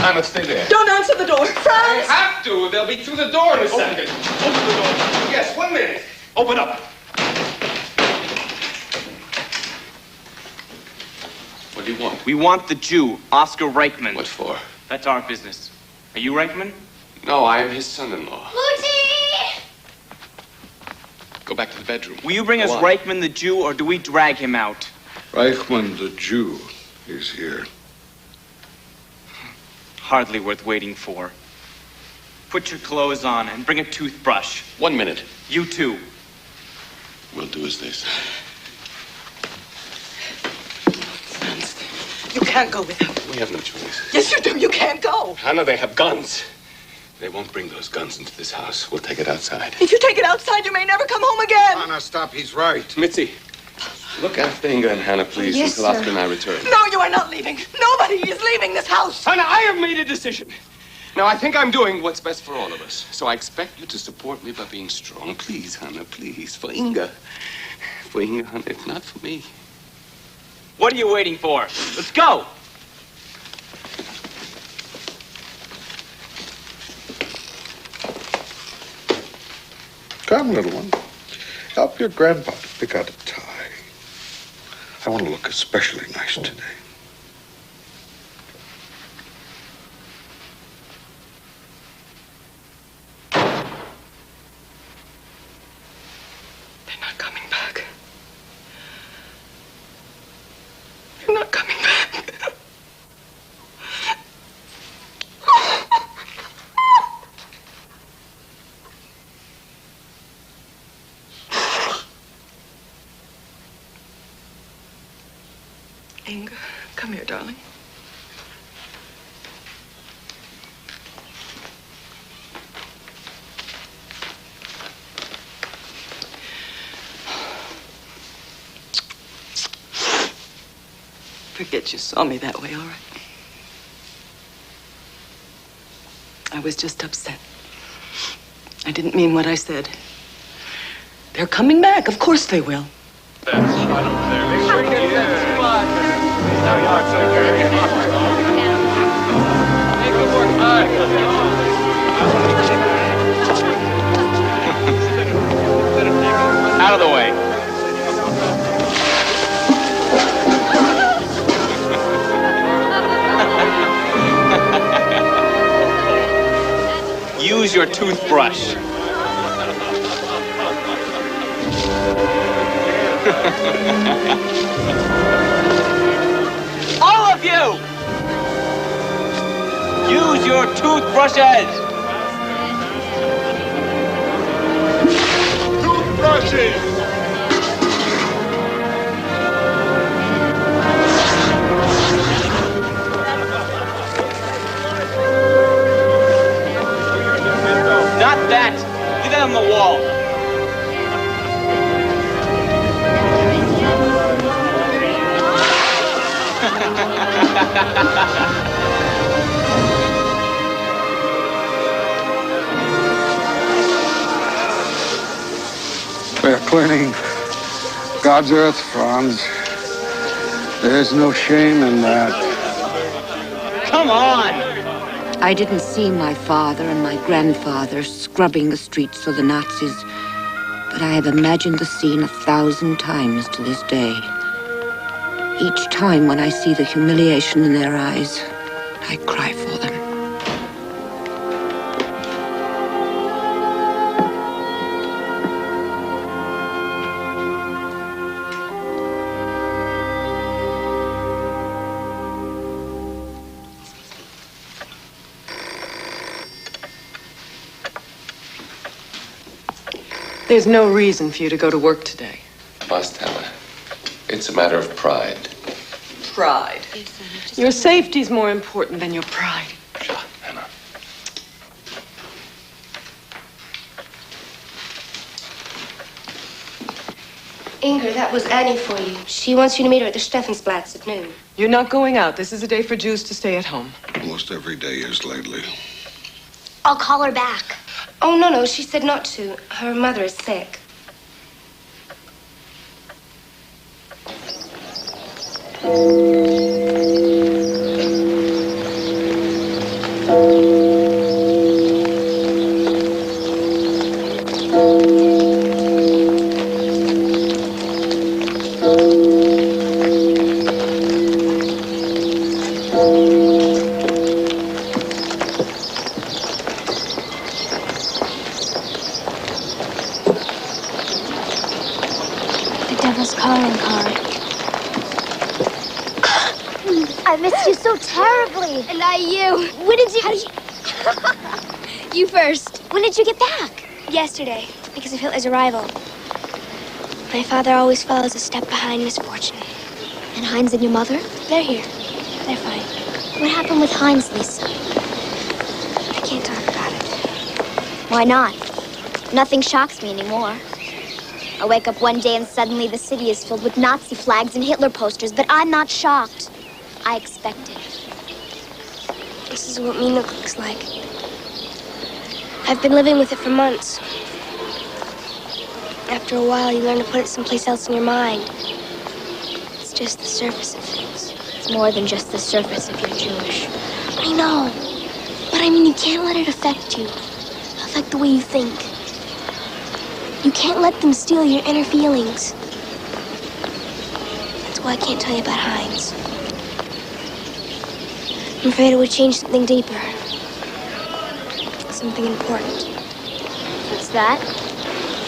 Anna, stay there. Don't answer the door. Franz! I have to. They'll be through the door in a second. Open the door. Yes, 1 minute. Open up. What do you want? We want the Jew, Oscar Reichman. What for? That's our business. Are you Reichman? No, I am his son-in-law. Lucy! Go back to the bedroom. Will you bring Go us on. Reichman the Jew, or do we drag him out? Reichman the Jew is here. Hardly worth waiting for. Put your clothes on and bring a toothbrush. 1 minute. You too. We'll do as they say. You can't go with him. We have no choice. Yes, you do. You can't go. Hannah, they have guns. They won't bring those guns into this house. We'll take it outside. If you take it outside, you may never come home again. Anna, stop. He's right. Mitzi, look after Inga and Hannah, please, Yes, until sir. Oscar and I return. No, you are not leaving. Nobody is leaving this house. Hannah, I have made a decision. Now, I think I'm doing what's best for all of us. So I expect you to support me by being strong. Please, Hannah, please. For Inga. For Inga, Hannah, if not for me. What are you waiting for? Let's go. Come, little one. Help your grandpa to pick out a tie. I want to look especially nice today. They're not coming back. They're not coming back. Inga, come here, darling. Forget you saw me that way, all right? I was just upset. I didn't mean what I said. They're coming back. Of course they will. toothbrush. All of you! Use your toothbrushes! Toothbrushes! Not that! Leave that on the wall. We're cleaning God's earth, Franz. There's no shame in that. Come on! I didn't see my father and my grandfather scrubbing the streets for the Nazis, but I have imagined the scene 1,000 times to this day. Each time when I see the humiliation in their eyes, I cry for them. There's no reason for you to go to work today. Must, Hannah. It's a matter of pride. Pride. Your safety's more important than your pride. Hannah. Inger, that was Annie for you. She wants you to meet her at the Stephansplatz at noon. You're not going out. This is a day for Jews to stay at home. Almost every day is lately. I'll call her back. Oh, no, she said not to. Her mother is sick. The devil's calling, Kari. I missed you so terribly. And I you. When did you... How did you... You first. When did you get back? Yesterday, because of Hitler's arrival. My father always follows a step behind misfortune. And Heinz and your mother? They're here. They're fine. What happened with Heinz, Lisa? I can't talk about it. Why not? Nothing shocks me anymore. I wake up one day and suddenly the city is filled with Nazi flags and Hitler posters, but I'm not shocked. I expect it. This is what Mina looks like. I've been living with it for months. After a while, you learn to put it someplace else in your mind. It's just the surface of things. It's more than just the surface if you're Jewish. I know. But I mean, you can't let it affect you. Affect the way you think. You can't let them steal your inner feelings. That's why I can't tell you about Heinz. I'm afraid it would change something deeper. Something important. What's that?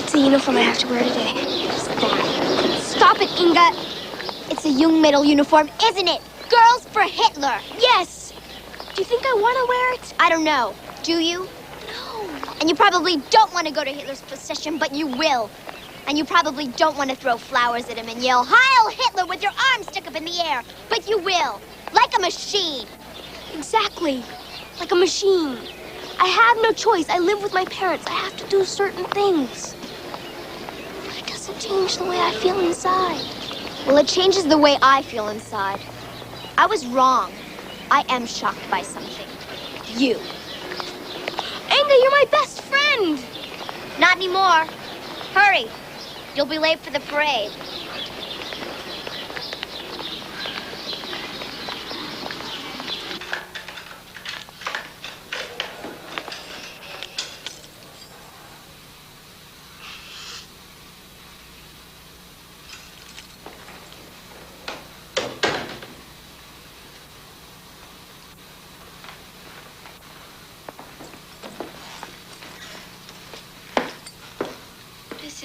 It's a uniform I have to wear today. What's that? Stop it, Inga! It's a Jungmädel uniform, isn't it? Girls for Hitler! Yes! Do you think I want to wear it? I don't know. Do you? No. And you probably don't want to go to Hitler's procession, but you will. And you probably don't want to throw flowers at him and yell, "Heil Hitler!" with your arms stuck up in the air. But you will. Like a machine. Exactly. Like a machine. I have no choice. I live with my parents. I have to do certain things. But it doesn't change the way I feel inside. Well, it changes the way I feel inside. I was wrong. I am shocked by something. You. Inga, you're my best friend. Not anymore. Hurry. You'll be late for the parade.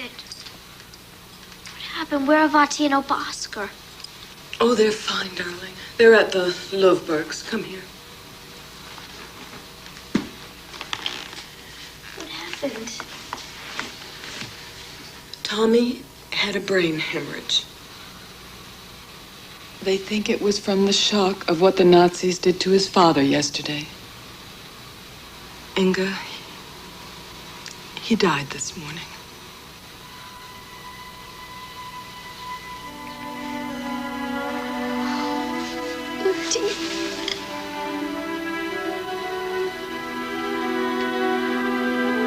it? What happened? Where are Vati and Opa Oscar? Oh, they're fine, darling. They're at the Lovebergs. Come here. What happened? Tommy had a brain hemorrhage. They think it was from the shock of what the Nazis did to his father yesterday. Inga, he died this morning.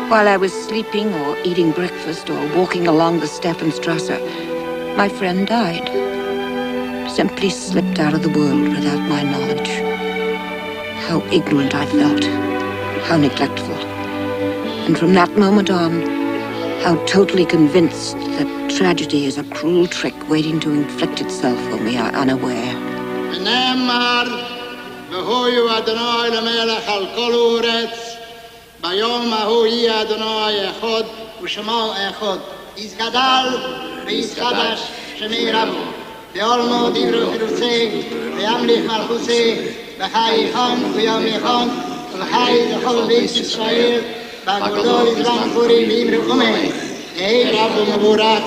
While I was sleeping or eating breakfast or walking along the Stephanstrasse, my friend died. Simply slipped out of the world without my knowledge. How ignorant I felt. How neglectful. And from that moment on, how totally convinced that tragedy is a cruel trick waiting to inflict itself when we are unaware. ביום ההוא יהיה אדוני אחד ושמו אחד. יזגדל ויזחדש שמי רבו. בעולמו דברו חילוצי וימליך מלכוסי וחי חם וימיכם וחי לכל בית ישראל בגודו יזבן פורים ואמרו אומי. יהי רבו מבורך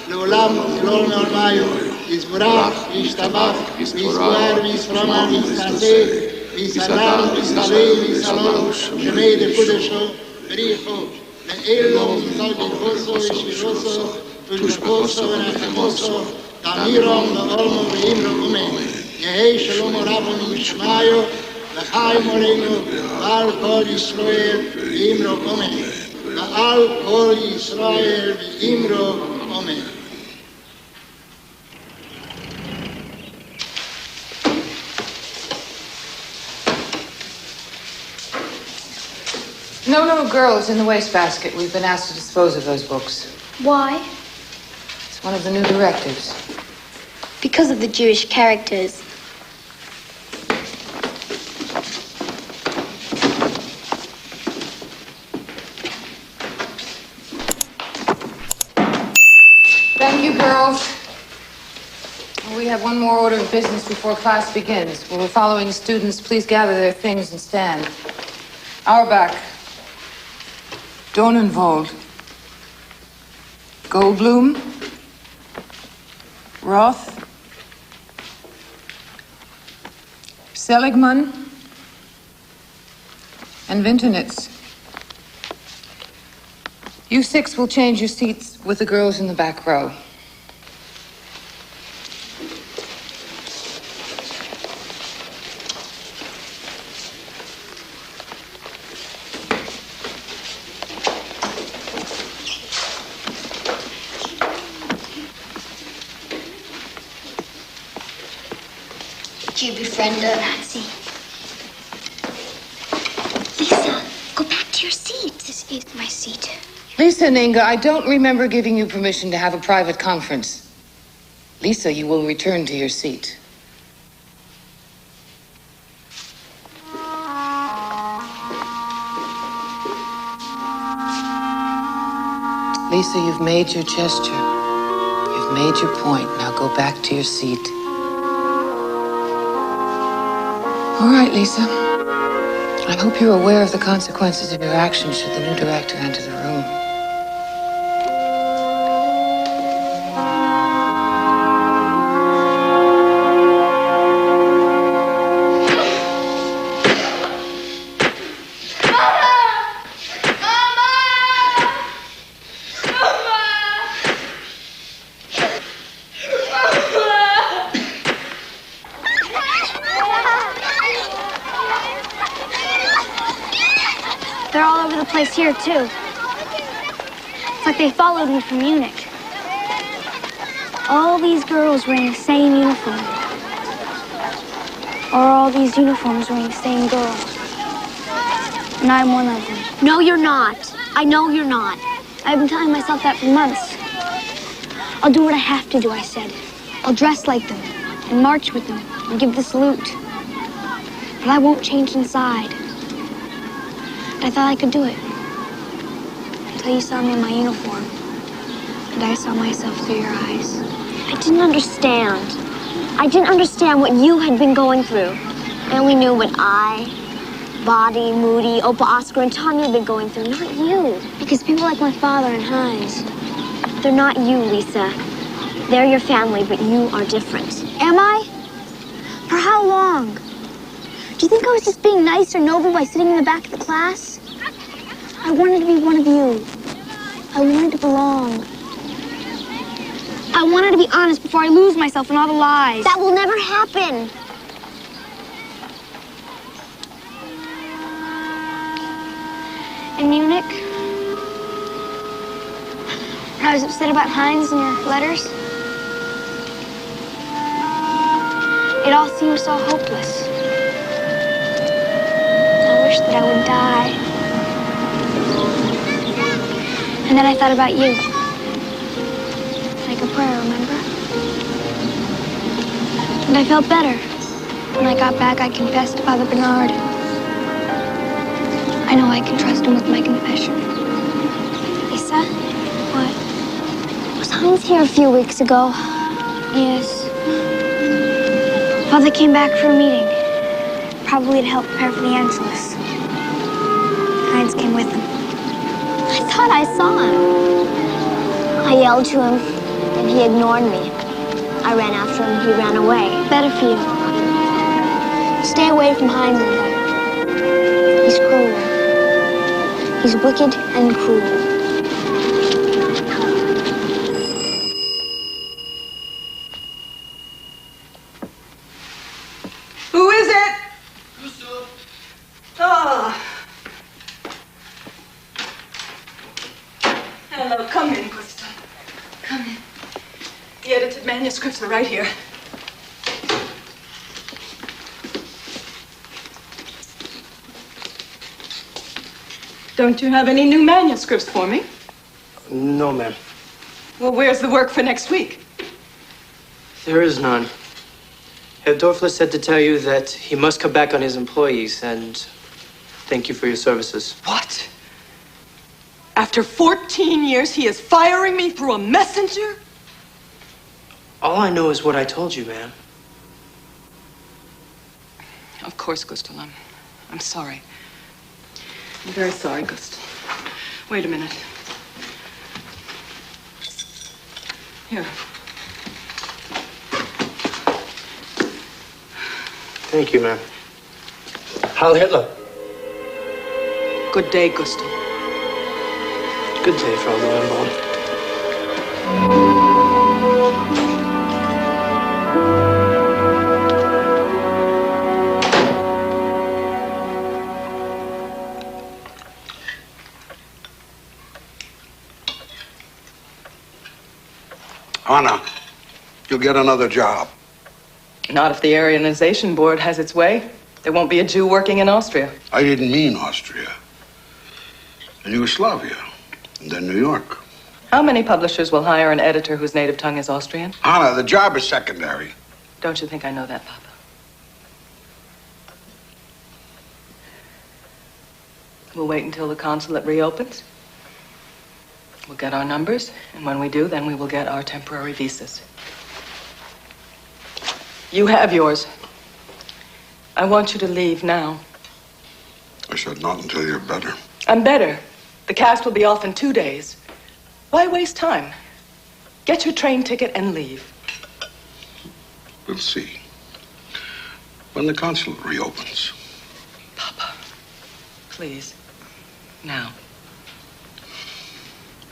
לעולם ולעולם מעולמיו. יזבורך וישתבח ויזבואר וישרומם וישתעשי ויסלם, ויסלם, ויסלם, שמי דקודשו, בריחו, לאלו, מצד יחוסו, ישירוסו, ותושבוסו ונחמוסו, תמירום, לעולמו ואימרו אומי. יהי שלום רבו משמיו, וחי מולנו, ועל כל ישראל ואימרו אומי. ועל כל ישראל ואימרו אומי. No little girls in the wastebasket. We've been asked to dispose of those books. Why? It's one of the new directives. Because of the Jewish characters. Thank you, girls. We have one more order of business before class begins. Will the following students please gather their things and stand? Auerbach, Dornenwald, Goldblum, Roth, Seligman, and Winternitz. You six will change your seats with the girls in the back row. Do you befriend a Nazi? Lisa, go back to your seat. This is my seat. Lisa and Inga, I don't remember giving you permission to have a private conference. Lisa, you will return to your seat. Lisa, you've made your gesture. You've made your point. Now go back to your seat. All right, Lisa. I hope you're aware of the consequences of your actions should the new director enter the room. They're all over the place here, too. It's like they followed me from Munich. All these girls wearing the same uniform. Or all these uniforms wearing the same girls. And I'm one of them. No, you're not. I know you're not. I've been telling myself that for months. I'll do what I have to do, I said. I'll dress like them and march with them and give the salute. But I won't change inside. I thought I could do it. Until you saw me in my uniform. and I saw myself through your eyes. I didn't understand. I didn't understand what you had been going through. I only knew what I, Body, Moody, Opa, Oscar, and Tommy had been going through, not you. Because people like my father and Heinz, they're not you, Lisa. They're your family, but you are different. Am I? For how long? Do you think I was just being nice or noble by sitting in the back of the class? I wanted to be one of you. I wanted to belong. I wanted to be honest before I lose myself in all the lies. That will never happen. In Munich, when I was upset about Heinz and your letters, it all seemed so hopeless. I wished that I would die. And then I thought about you. Like a prayer, remember? And I felt better. When I got back, I confessed to Father Bernard. I know I can trust him with my confession. Lisa? What? Was Heinz here a few weeks ago? Yes. Father came back for a meeting. Probably to help prepare for the Angelus. Heinz came with him. I thought I saw him. I yelled to him, and he ignored me. I ran after him, and he ran away. Better for you. Stay away from Heinz and them. He's cruel. He's wicked and cruel. Who is it? Oh. Hello, come in, Gustav. Come in. The edited manuscripts are right here. Don't you have any new manuscripts for me? No, ma'am. Well, where's the work for next week? There is none. Herr Dorfler said to tell you that he must come back on his employees and thank you for your services. What? After 14 years, he is firing me through a messenger? All I know is what I told you, ma'am. Of course, Gustav. I'm sorry. I'm very sorry, Gustav. Wait a minute. Here. Thank you, ma'am. Heil Hitler. Good day, Gustav. Good day, Frau Lowenbaum. Anna, you'll get another job. Not if the Aryanization Board has its way. There won't be a Jew working in Austria. I didn't mean Austria. In Yugoslavia, and then New York. How many publishers will hire an editor whose native tongue is Austrian? Anna, the job is secondary. Don't you think I know that, Papa? We'll wait until the consulate reopens. We'll get our numbers, and when we do, then we will get our temporary visas. You have yours. I want you to leave now. I said not until you're better. I'm better. The cast will be off in 2 days. Why waste time? Get your train ticket and leave. We'll see. When the consulate reopens. Papa, please. Now.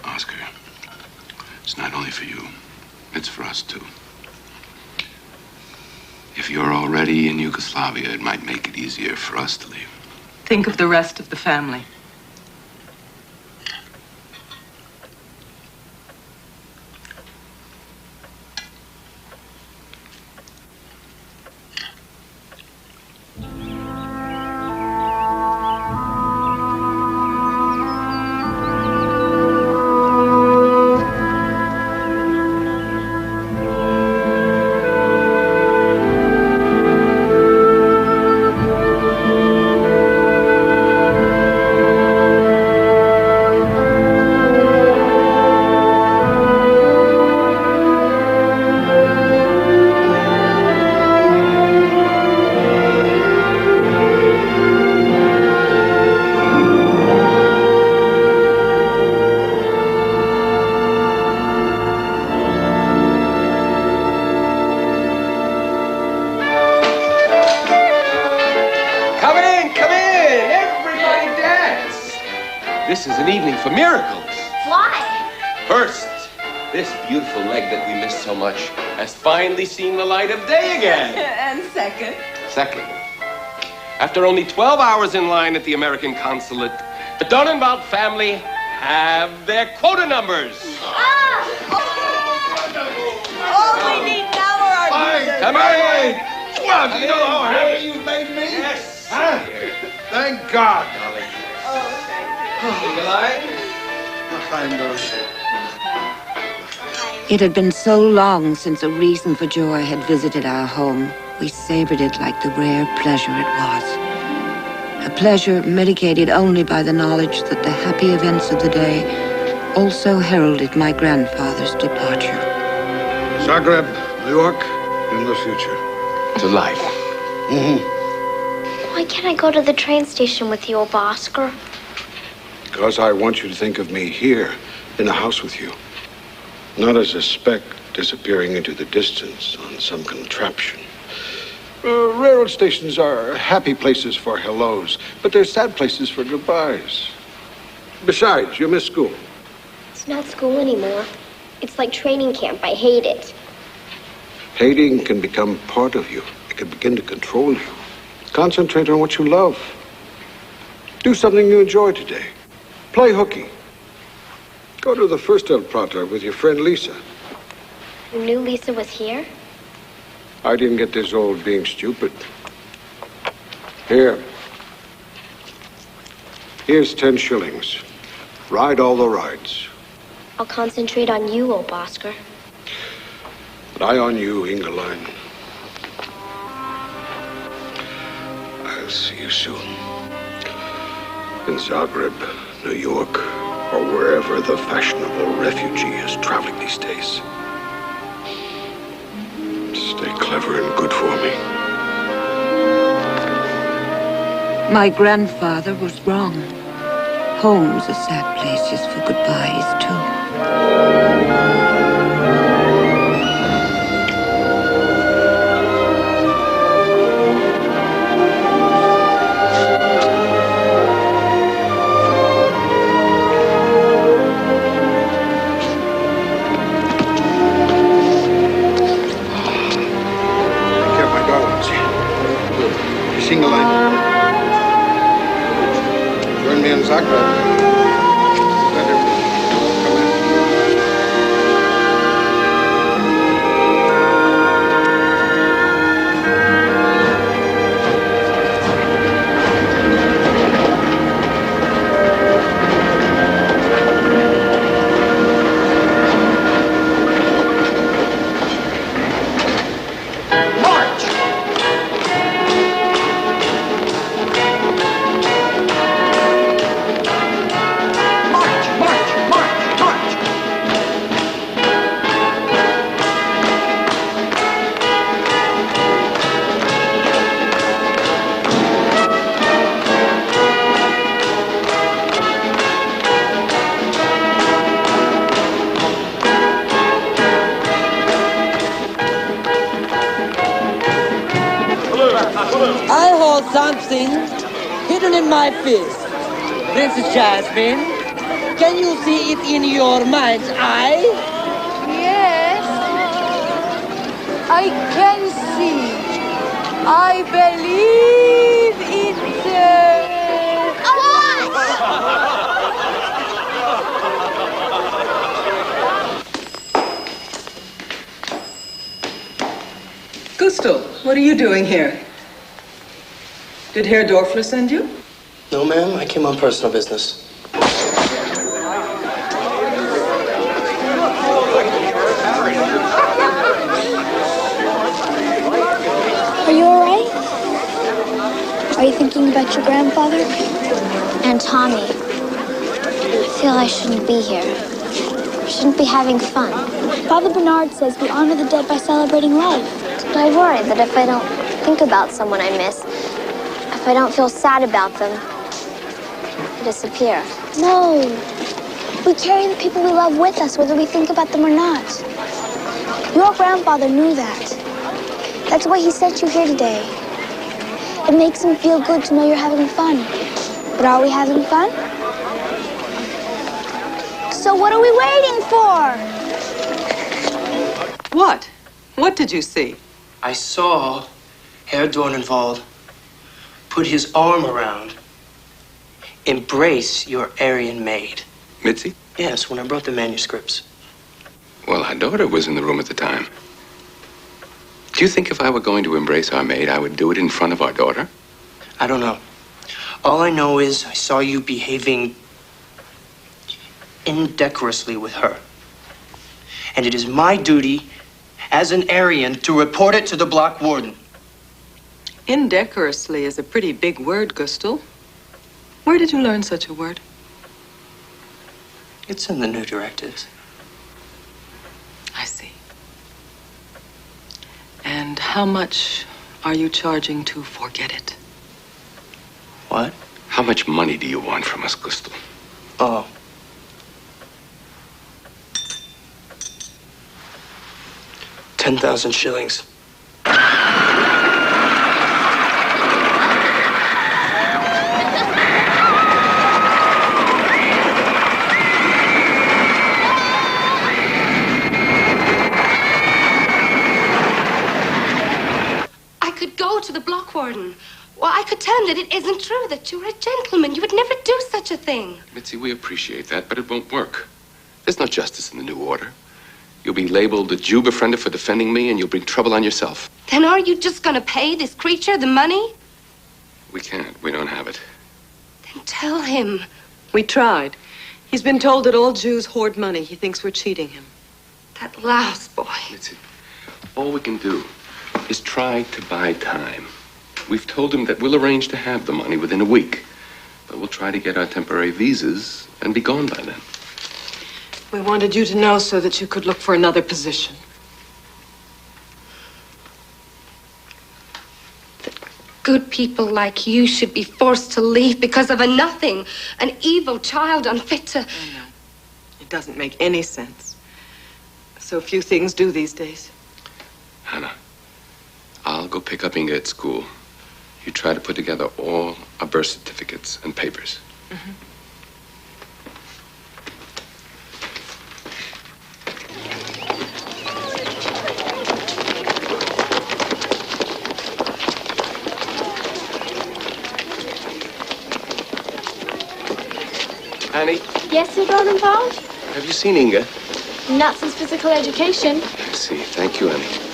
Oscar, it's not only for you. It's for us, too. If you're already in Yugoslavia, it might make it easier for us to leave. Think of the rest of the family. is an evening for miracles. Why? First, this beautiful leg that we missed so much has finally seen the light of day again. And second? Second, after only 12 hours in line at the American consulate, the Donenwald family have their quota numbers. All we need now are our visas. Come on. Well, do you know how happy you've made me? Yes. Huh? Thank God, darling. It had been so long since a reason for joy had visited our home. We savored it like the rare pleasure it was. A pleasure mitigated only by the knowledge that the happy events of the day also heralded my grandfather's departure. Zagreb, New York, in the future. To life. Why can't I go to the train station with you, Old Oscar? Because I want you to think of me here, in the house with you. Not as a speck disappearing into the distance on some contraption. Railroad stations are happy places for hellos, but they're sad places for goodbyes. Besides, you miss school. It's not school anymore. It's like training camp. I hate it. Hating can become part of you. It can begin to control you. Concentrate on what you love. Do something you enjoy today. Play hooky. Go to the Fürstelprater with your friend Lisa. You knew Lisa was here? I didn't get this old being stupid. Here. Here's 10 shillings. Ride all the rides. I'll concentrate on you, Old Oscar. But I on you, Ingeline. I'll see you soon. In Zagreb, New York, or wherever the fashionable refugee is traveling these days. Stay clever and good for me. My grandfather was wrong. Home's a sad place just for goodbyes, too. Ingeline. Join me in Zagreb. I hold something hidden in my fist. Princess Jasmine, can you see it in your mind's eye? Yes, I can see. I believe it's Gusto, what are you doing here? Did Herr Dorfler send you? No, ma'am. I came on personal business. Are you all right? Are you thinking about your grandfather? And Tommy. I feel I shouldn't be here. I shouldn't be having fun. Father Bernard says we honor the dead by celebrating life. But I worry that if I don't think about someone I miss, if I don't feel sad about them, they disappear. No. We carry the people we love with us, whether we think about them or not. Your grandfather knew that. That's why he sent you here today. It makes him feel good to know you're having fun. But are we having fun? So what are we waiting for? What? What did you see? I saw Herr Dornenwald put his arm around, embrace your Aryan maid. Mitzi? Yes, when I brought the manuscripts. Well, our daughter was in the room at the time. Do you think if I were going to embrace our maid, I would do it in front of our daughter? I don't know. All I know is I saw you behaving indecorously with her. And it is my duty as an Aryan to report it to the block warden. Indecorously is a pretty big word, Gustl. Where did you learn such a word? It's in the new directives. I see. And how much are you charging to forget it? What? How much money do you want from us, Gustl? Oh. $10,000 shillings. I could go to the block warden. Well, I could tell him that it isn't true, that you're a gentleman. You would never do such a thing. Mitzi, we appreciate that, but it won't work. There's no justice in the new order. You'll be labeled a Jew befriender for defending me, and you'll bring trouble on yourself. Then are you just going to pay this creature the money? We can't. We don't have it. Then tell him. We tried. He's been told that all Jews hoard money. He thinks we're cheating him. That louse boy. Mitzi, all we can do is try to buy time. We've told him that we'll arrange to have the money within a week. But we'll try to get our temporary visas and be gone by then. We wanted you to know so that you could look for another position. Good people like you should be forced to leave because of a nothing, an evil child unfit to... I know. It doesn't make any sense. So few things do these days. Hannah, I'll go pick up Inga at school. You try to put together all our birth certificates and papers. Mm-hmm. Annie, Yes, Sir Dornenwald? have you seen Inga? Not since physical education. I see. Thank you, Annie.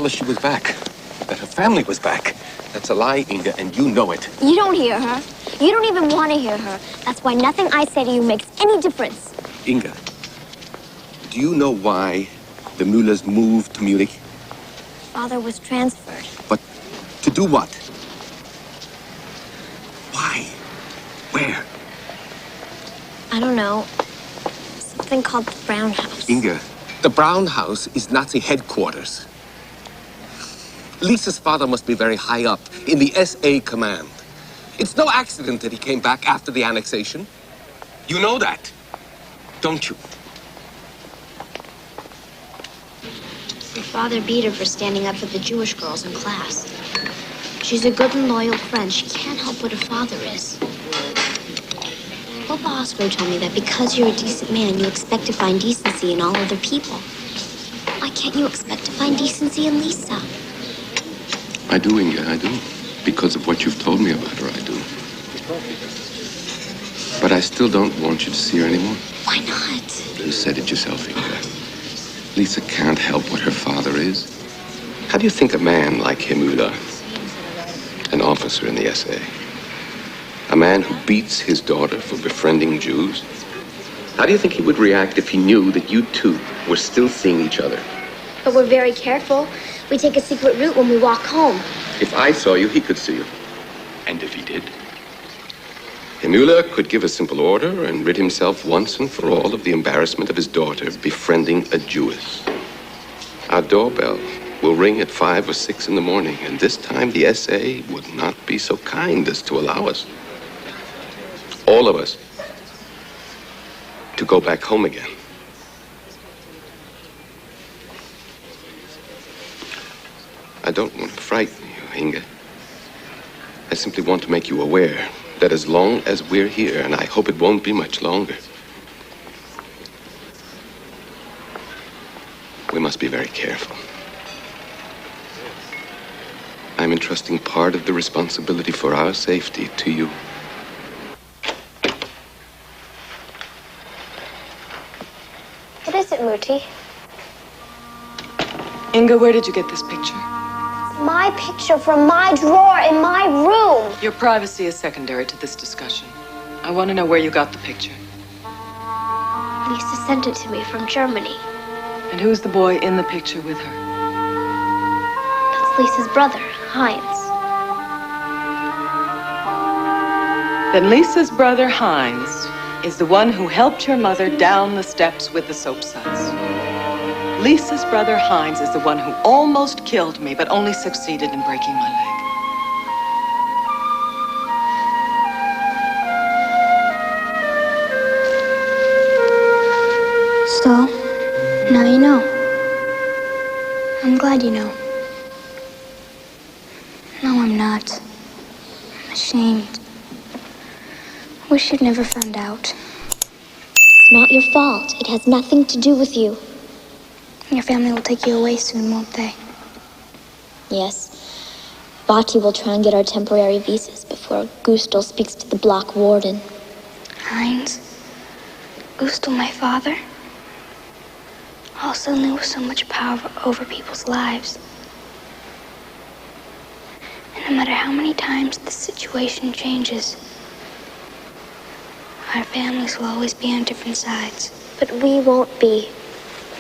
Tell her she was back, that her family was back. That's a lie, Inga, and you know it. You don't hear her. You don't even want to hear her. That's why nothing I say to you makes any difference. Inga, do you know why the Müllers moved to Munich? Father was transferred. But to do what? Why? Where? I don't know. Something called the Brown House. Inga, the Brown House is Nazi headquarters. Lisa's father must be very high up in the SA command. It's no accident that he came back after the annexation. You know that, don't you? Your father beat her for standing up for the Jewish girls in class. She's a good and loyal friend. She can't help what her father is. Papa Oscar told me that because you're a decent man, you expect to find decency in all other people. Why can't you expect to find decency in Lisa? I do, Inga, I do. Because of what you've told me about her, I do. But I still don't want you to see her anymore. Why not? You said it yourself, Inga. Lisa can't help what her father is. How do you think a man like Herr Müller, an officer in the SA, A man who beats his daughter for befriending Jews? How do you think he would react if he knew that you two were still seeing each other? But we're very careful. We take a secret route when we walk home. If I saw you, he could see you. And if he did? Müller could give a simple order and rid himself once and for all of the embarrassment of his daughter befriending a Jewess. Our doorbell will ring at 5 or 6 in the morning, and this time the SA would not be so kind as to allow us, all of us, to go back home again. I don't want to frighten you, Inge. I simply want to make you aware that as long as we're here, and I hope it won't be much longer, we must be very careful. I'm entrusting part of the responsibility for our safety to you. What is it, Muti? Inga, where did you get this picture? My picture from my drawer in my room. Your privacy is secondary to this discussion. I want to know where you got the picture. Lisa sent it to me from Germany. And who's the boy in the picture with her? That's Lisa's brother, Heinz. Then Lisa's brother, Heinz, is the one who helped your mother down the steps with the soap suds. Lisa's brother, Heinz, is the one who almost killed me, but only succeeded in breaking my leg. So, now you know. I'm glad you know. No, I'm not. I'm ashamed. Wish you'd never found out. It's not your fault. It has nothing to do with you. Your family will take you away soon, won't they? Yes. Vati will try and get our temporary visas before Gustel speaks to the block warden. Heinz? Gustel, my father? All suddenly with so much power over people's lives. And no matter how many times the situation changes, our families will always be on different sides. But we won't be.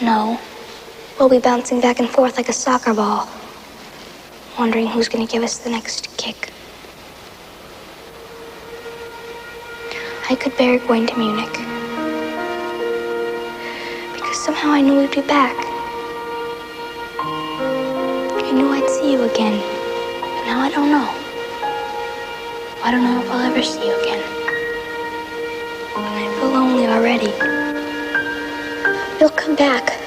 No. We'll be bouncing back and forth like a soccer ball, wondering who's going to give us the next kick. I could bear going to Munich, because somehow I knew we'd be back. I knew I'd see you again, but now I don't know. I don't know if I'll ever see you again. And I feel lonely already. You'll come back.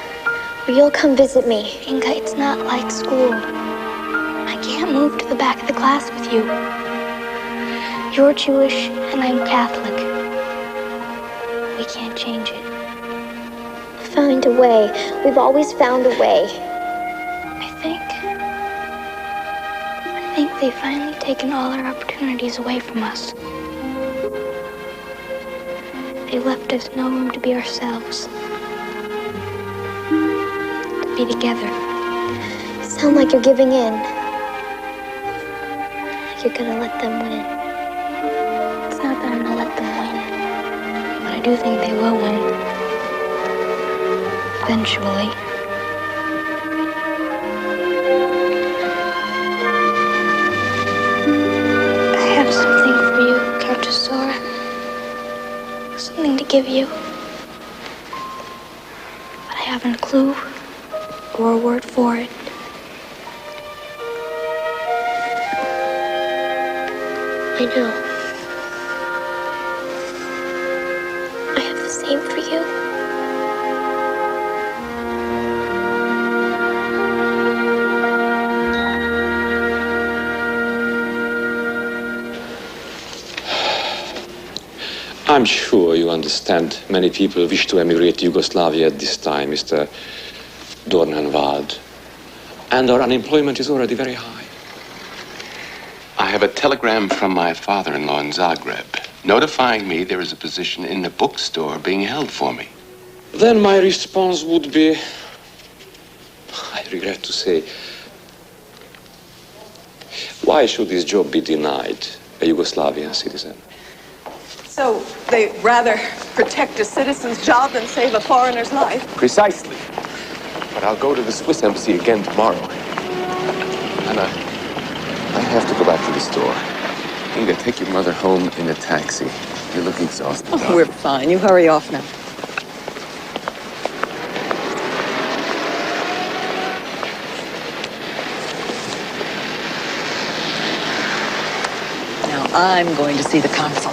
Or you'll come visit me. Inga, it's not like school. I can't move to the back of the class with you. You're Jewish and I'm Catholic. We can't change it. Find a way. We've always found a way. I think they've finally taken all our opportunities away from us. They left us no room to be ourselves. Be together. You sound like you're giving in. Like you're gonna let them win. It's not that I'm gonna let them win, but I do think they will win. Eventually. I have something for you, Countess Zora. Something to give you. But I haven't a clue or a word for it. I know. I have the same for you. I'm sure you understand many people wish to emigrate to Yugoslavia at this time, Mr. Dornenwald. And our unemployment is already very high. I have a telegram from my father-in-law in Zagreb notifying me there is a position in the bookstore being held for me. Then my response would be, I regret to say, why should this job be denied a Yugoslavian citizen. So they rather protect a citizen's job than save a foreigner's life? Precisely. But I'll go to the Swiss embassy again tomorrow. Anna, I have to go back to the store. Inga, take your mother home in a taxi. You look exhausted. Oh, we're fine. You hurry off now. Now I'm going to see the consul.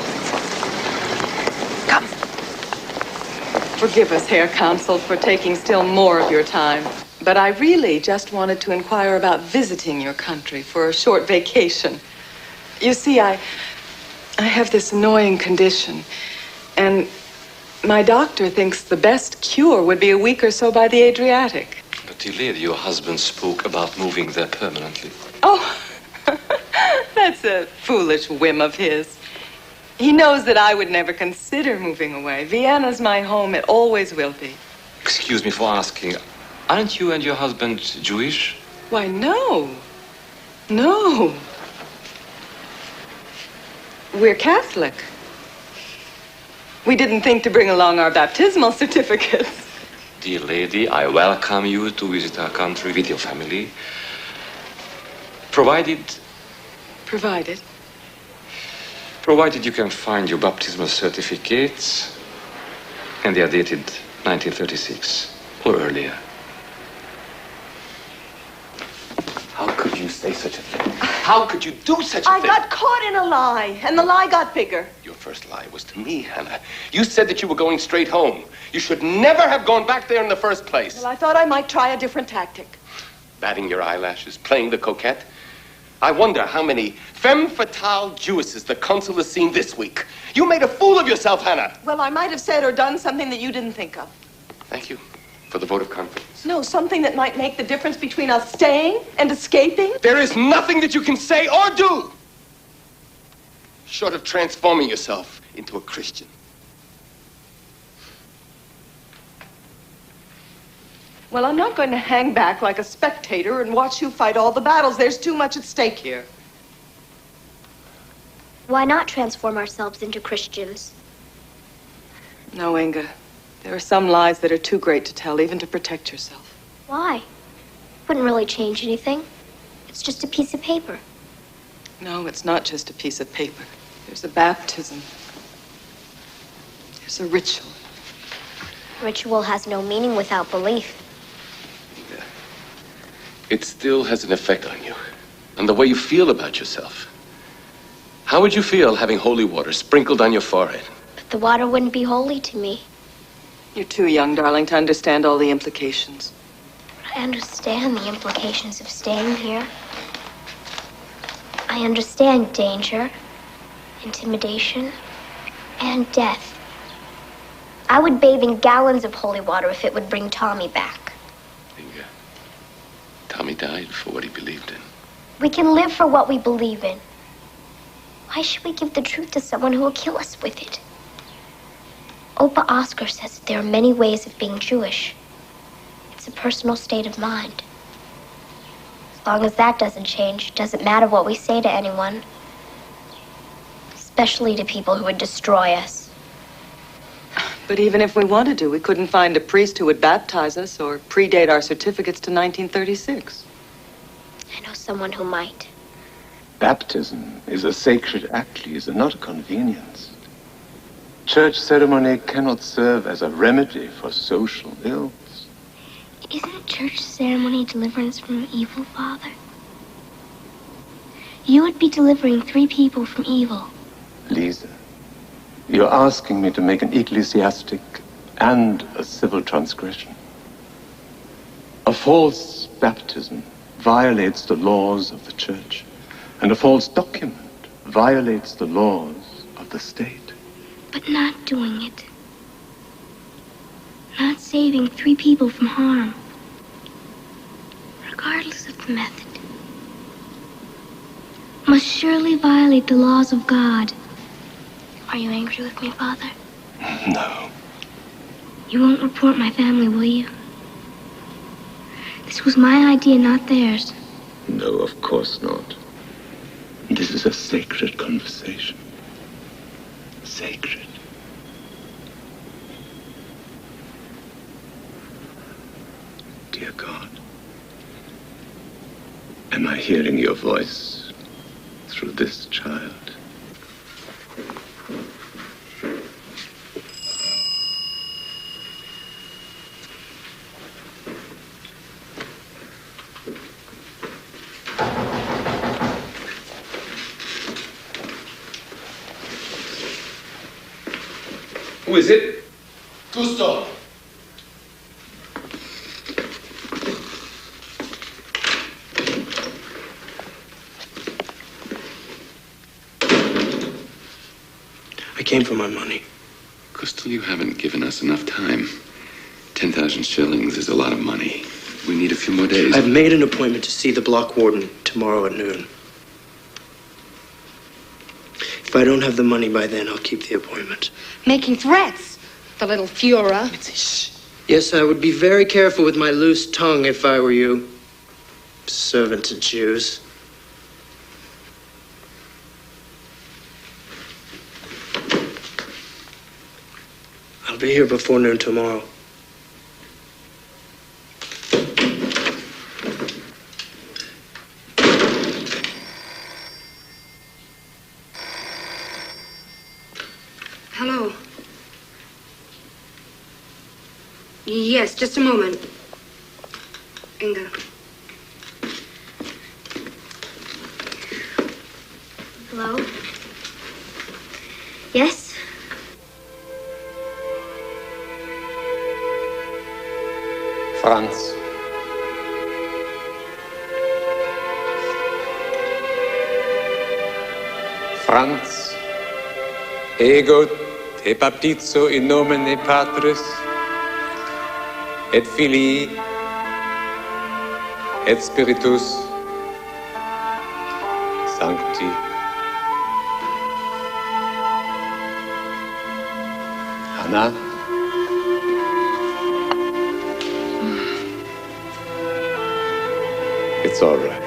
Come. Forgive us, Herr Consul, for taking still more of your time. But I really just wanted to inquire about visiting your country for a short vacation. You see, I have this annoying condition, and my doctor thinks the best cure would be a week or so by the Adriatic. But dear lady, your husband spoke about moving there permanently. Oh, that's a foolish whim of his. He knows that I would never consider moving away. Vienna's my home. It always will be. Excuse me for asking, aren't you and your husband Jewish? Why, no. No. We're Catholic. We didn't think to bring along our baptismal certificates. Dear lady, I welcome you to visit our country with your family. Provided you can find your baptismal certificates, and they are dated 1936 or earlier. How could you say such a thing? How could you do such a thing? I got caught in a lie, and the lie got bigger. Your first lie was to me, Hannah. You said that you were going straight home. You should never have gone back there in the first place. Well, I thought I might try a different tactic. Batting your eyelashes, playing the coquette. I wonder how many femme fatale Jewesses the consul has seen this week. You made a fool of yourself, Hannah. Well, I might have said or done something that you didn't think of. Thank you for the vote of confidence. No, something that might make the difference between us staying and escaping. There is nothing that you can say or do short of transforming yourself into a Christian. Well, I'm not going to hang back like a spectator and watch you fight all the battles. There's too much at stake here. Why not transform ourselves into Christians? No, Inga. There are some lies that are too great to tell, even to protect yourself. Why? Wouldn't really change anything. It's just a piece of paper. No, it's not just a piece of paper. There's a baptism. There's a ritual. Ritual has no meaning without belief. It still has an effect on you, on the way you feel about yourself. How would you feel having holy water sprinkled on your forehead? But the water wouldn't be holy to me. You're too young, darling, to understand all the implications. But I understand the implications of staying here. I understand danger, intimidation, and death. I would bathe in gallons of holy water if it would bring Tommy back. Inga, Tommy died for what he believed in. We can live for what we believe in. Why should we give the truth to someone who will kill us with it? Opa Oscar says that there are many ways of being Jewish. It's a personal state of mind. As long as that doesn't change, it doesn't matter what we say to anyone. Especially to people who would destroy us. But even if we wanted to, we couldn't find a priest who would baptize us or predate our certificates to 1936. I know someone who might. Baptism is a sacred act, Lisa, not a convenience. Church ceremony cannot serve as a remedy for social ills. Isn't church ceremony deliverance from evil, Father? You would be delivering 3 people from evil. Lisa, you're asking me to make an ecclesiastic and a civil transgression. A false baptism violates the laws of the church, and a false document violates the laws of the state. But not doing it. Not saving 3 people from harm. Regardless of the method. Must surely violate the laws of God. Are you angry with me, Father? No. You won't report my family, will you? This was my idea, not theirs. No, of course not. This is a sacred conversation. Sacred. Dear God, am I hearing your voice through this child? Who is it? Gusto. I came for my money. Crystal, you haven't given us enough time. 10,000 shillings is a lot of money. We need a few more days. I've made an appointment to see the block warden tomorrow at noon. If I don't have the money by then, I'll keep the appointment. Making threats, the little Führer. Yes, I would be very careful with my loose tongue if I were you. Servant to Jews. I'll be here before noon tomorrow. Hello. Yes, just a moment. Inga. Hello? Yes? Franz. Franz. Ego te baptizo in nomine Patris et Filii et Spiritus Sancti. Anna? It's all right.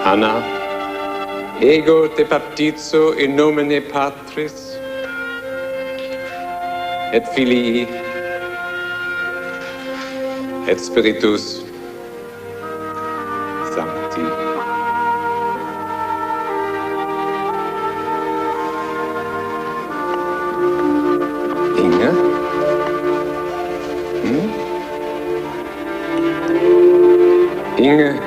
Anna, ego te baptizo in nomine Patris et Filii et Spiritus Sancti. Inge? Inge,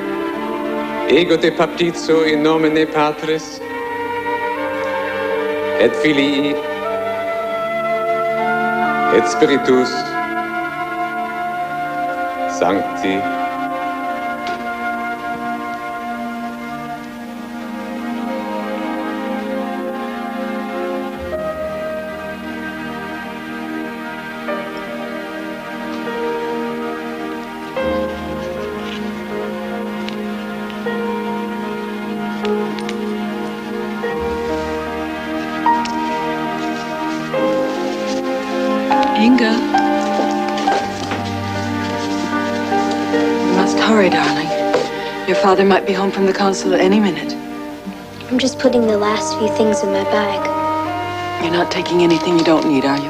ego te baptizo in nomine Patris et Filii et Spiritus Sancti. Inga. You must hurry, darling. Your father might be home from the consulate any minute. I'm just putting the last few things in my bag. You're not taking anything you don't need, are you?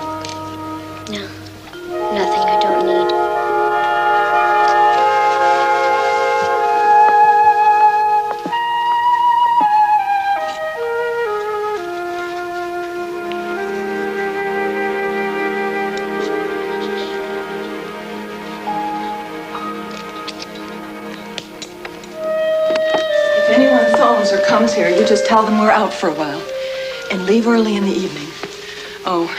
No, nothing I don't need. If anyone phones or comes here, you just tell them we're out for a while. And leave early in the evening. Oh,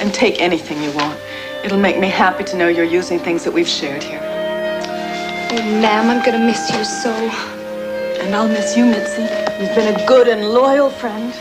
and take anything you want. It'll make me happy to know you're using things that we've shared here. Oh, ma'am, I'm gonna miss you so. And I'll miss you, Mitzi. You've been a good and loyal friend.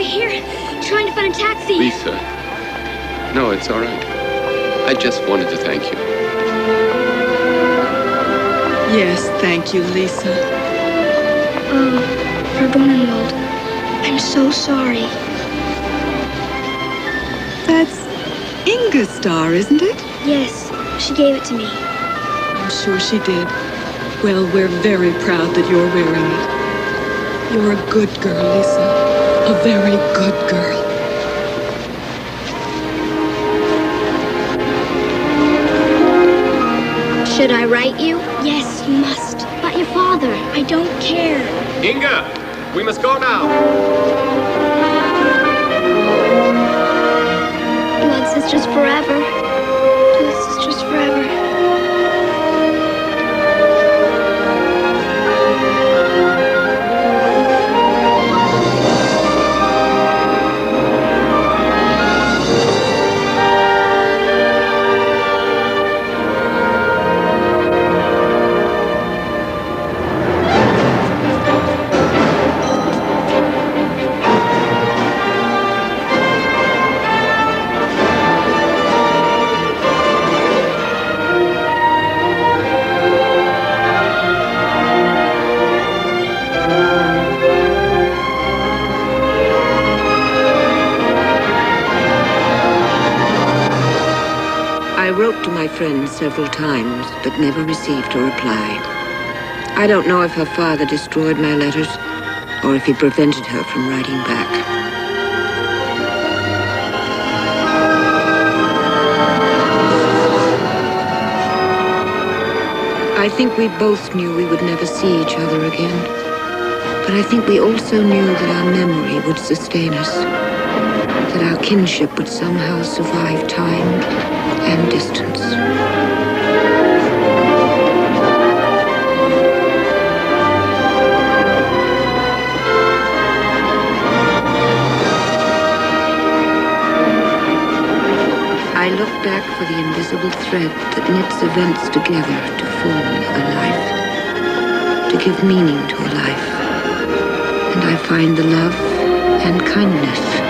boy here, trying to find a taxi. Lisa. No, it's all right. I just wanted to thank you. Yes, thank you, Lisa. Frau Dornenwald, I'm so sorry. That's Inga's star, isn't it? Yes, she gave it to me. I'm sure she did. Well, we're very proud that you're wearing it. You're a good girl, Lisa. A very good girl. Should I write you? Yes, you must. But your father, I don't care. Inga, we must go now. Blood sisters forever. Blood sisters forever. I wrote to my friend several times, but never received a reply. I don't know if her father destroyed my letters, or if he prevented her from writing back. I think we both knew we would never see each other again. But I think we also knew that our memory would sustain us, that our kinship would somehow survive time and distance. I look back for the invisible thread that knits events together to form a life, to give meaning to a life. And I find the love and kindness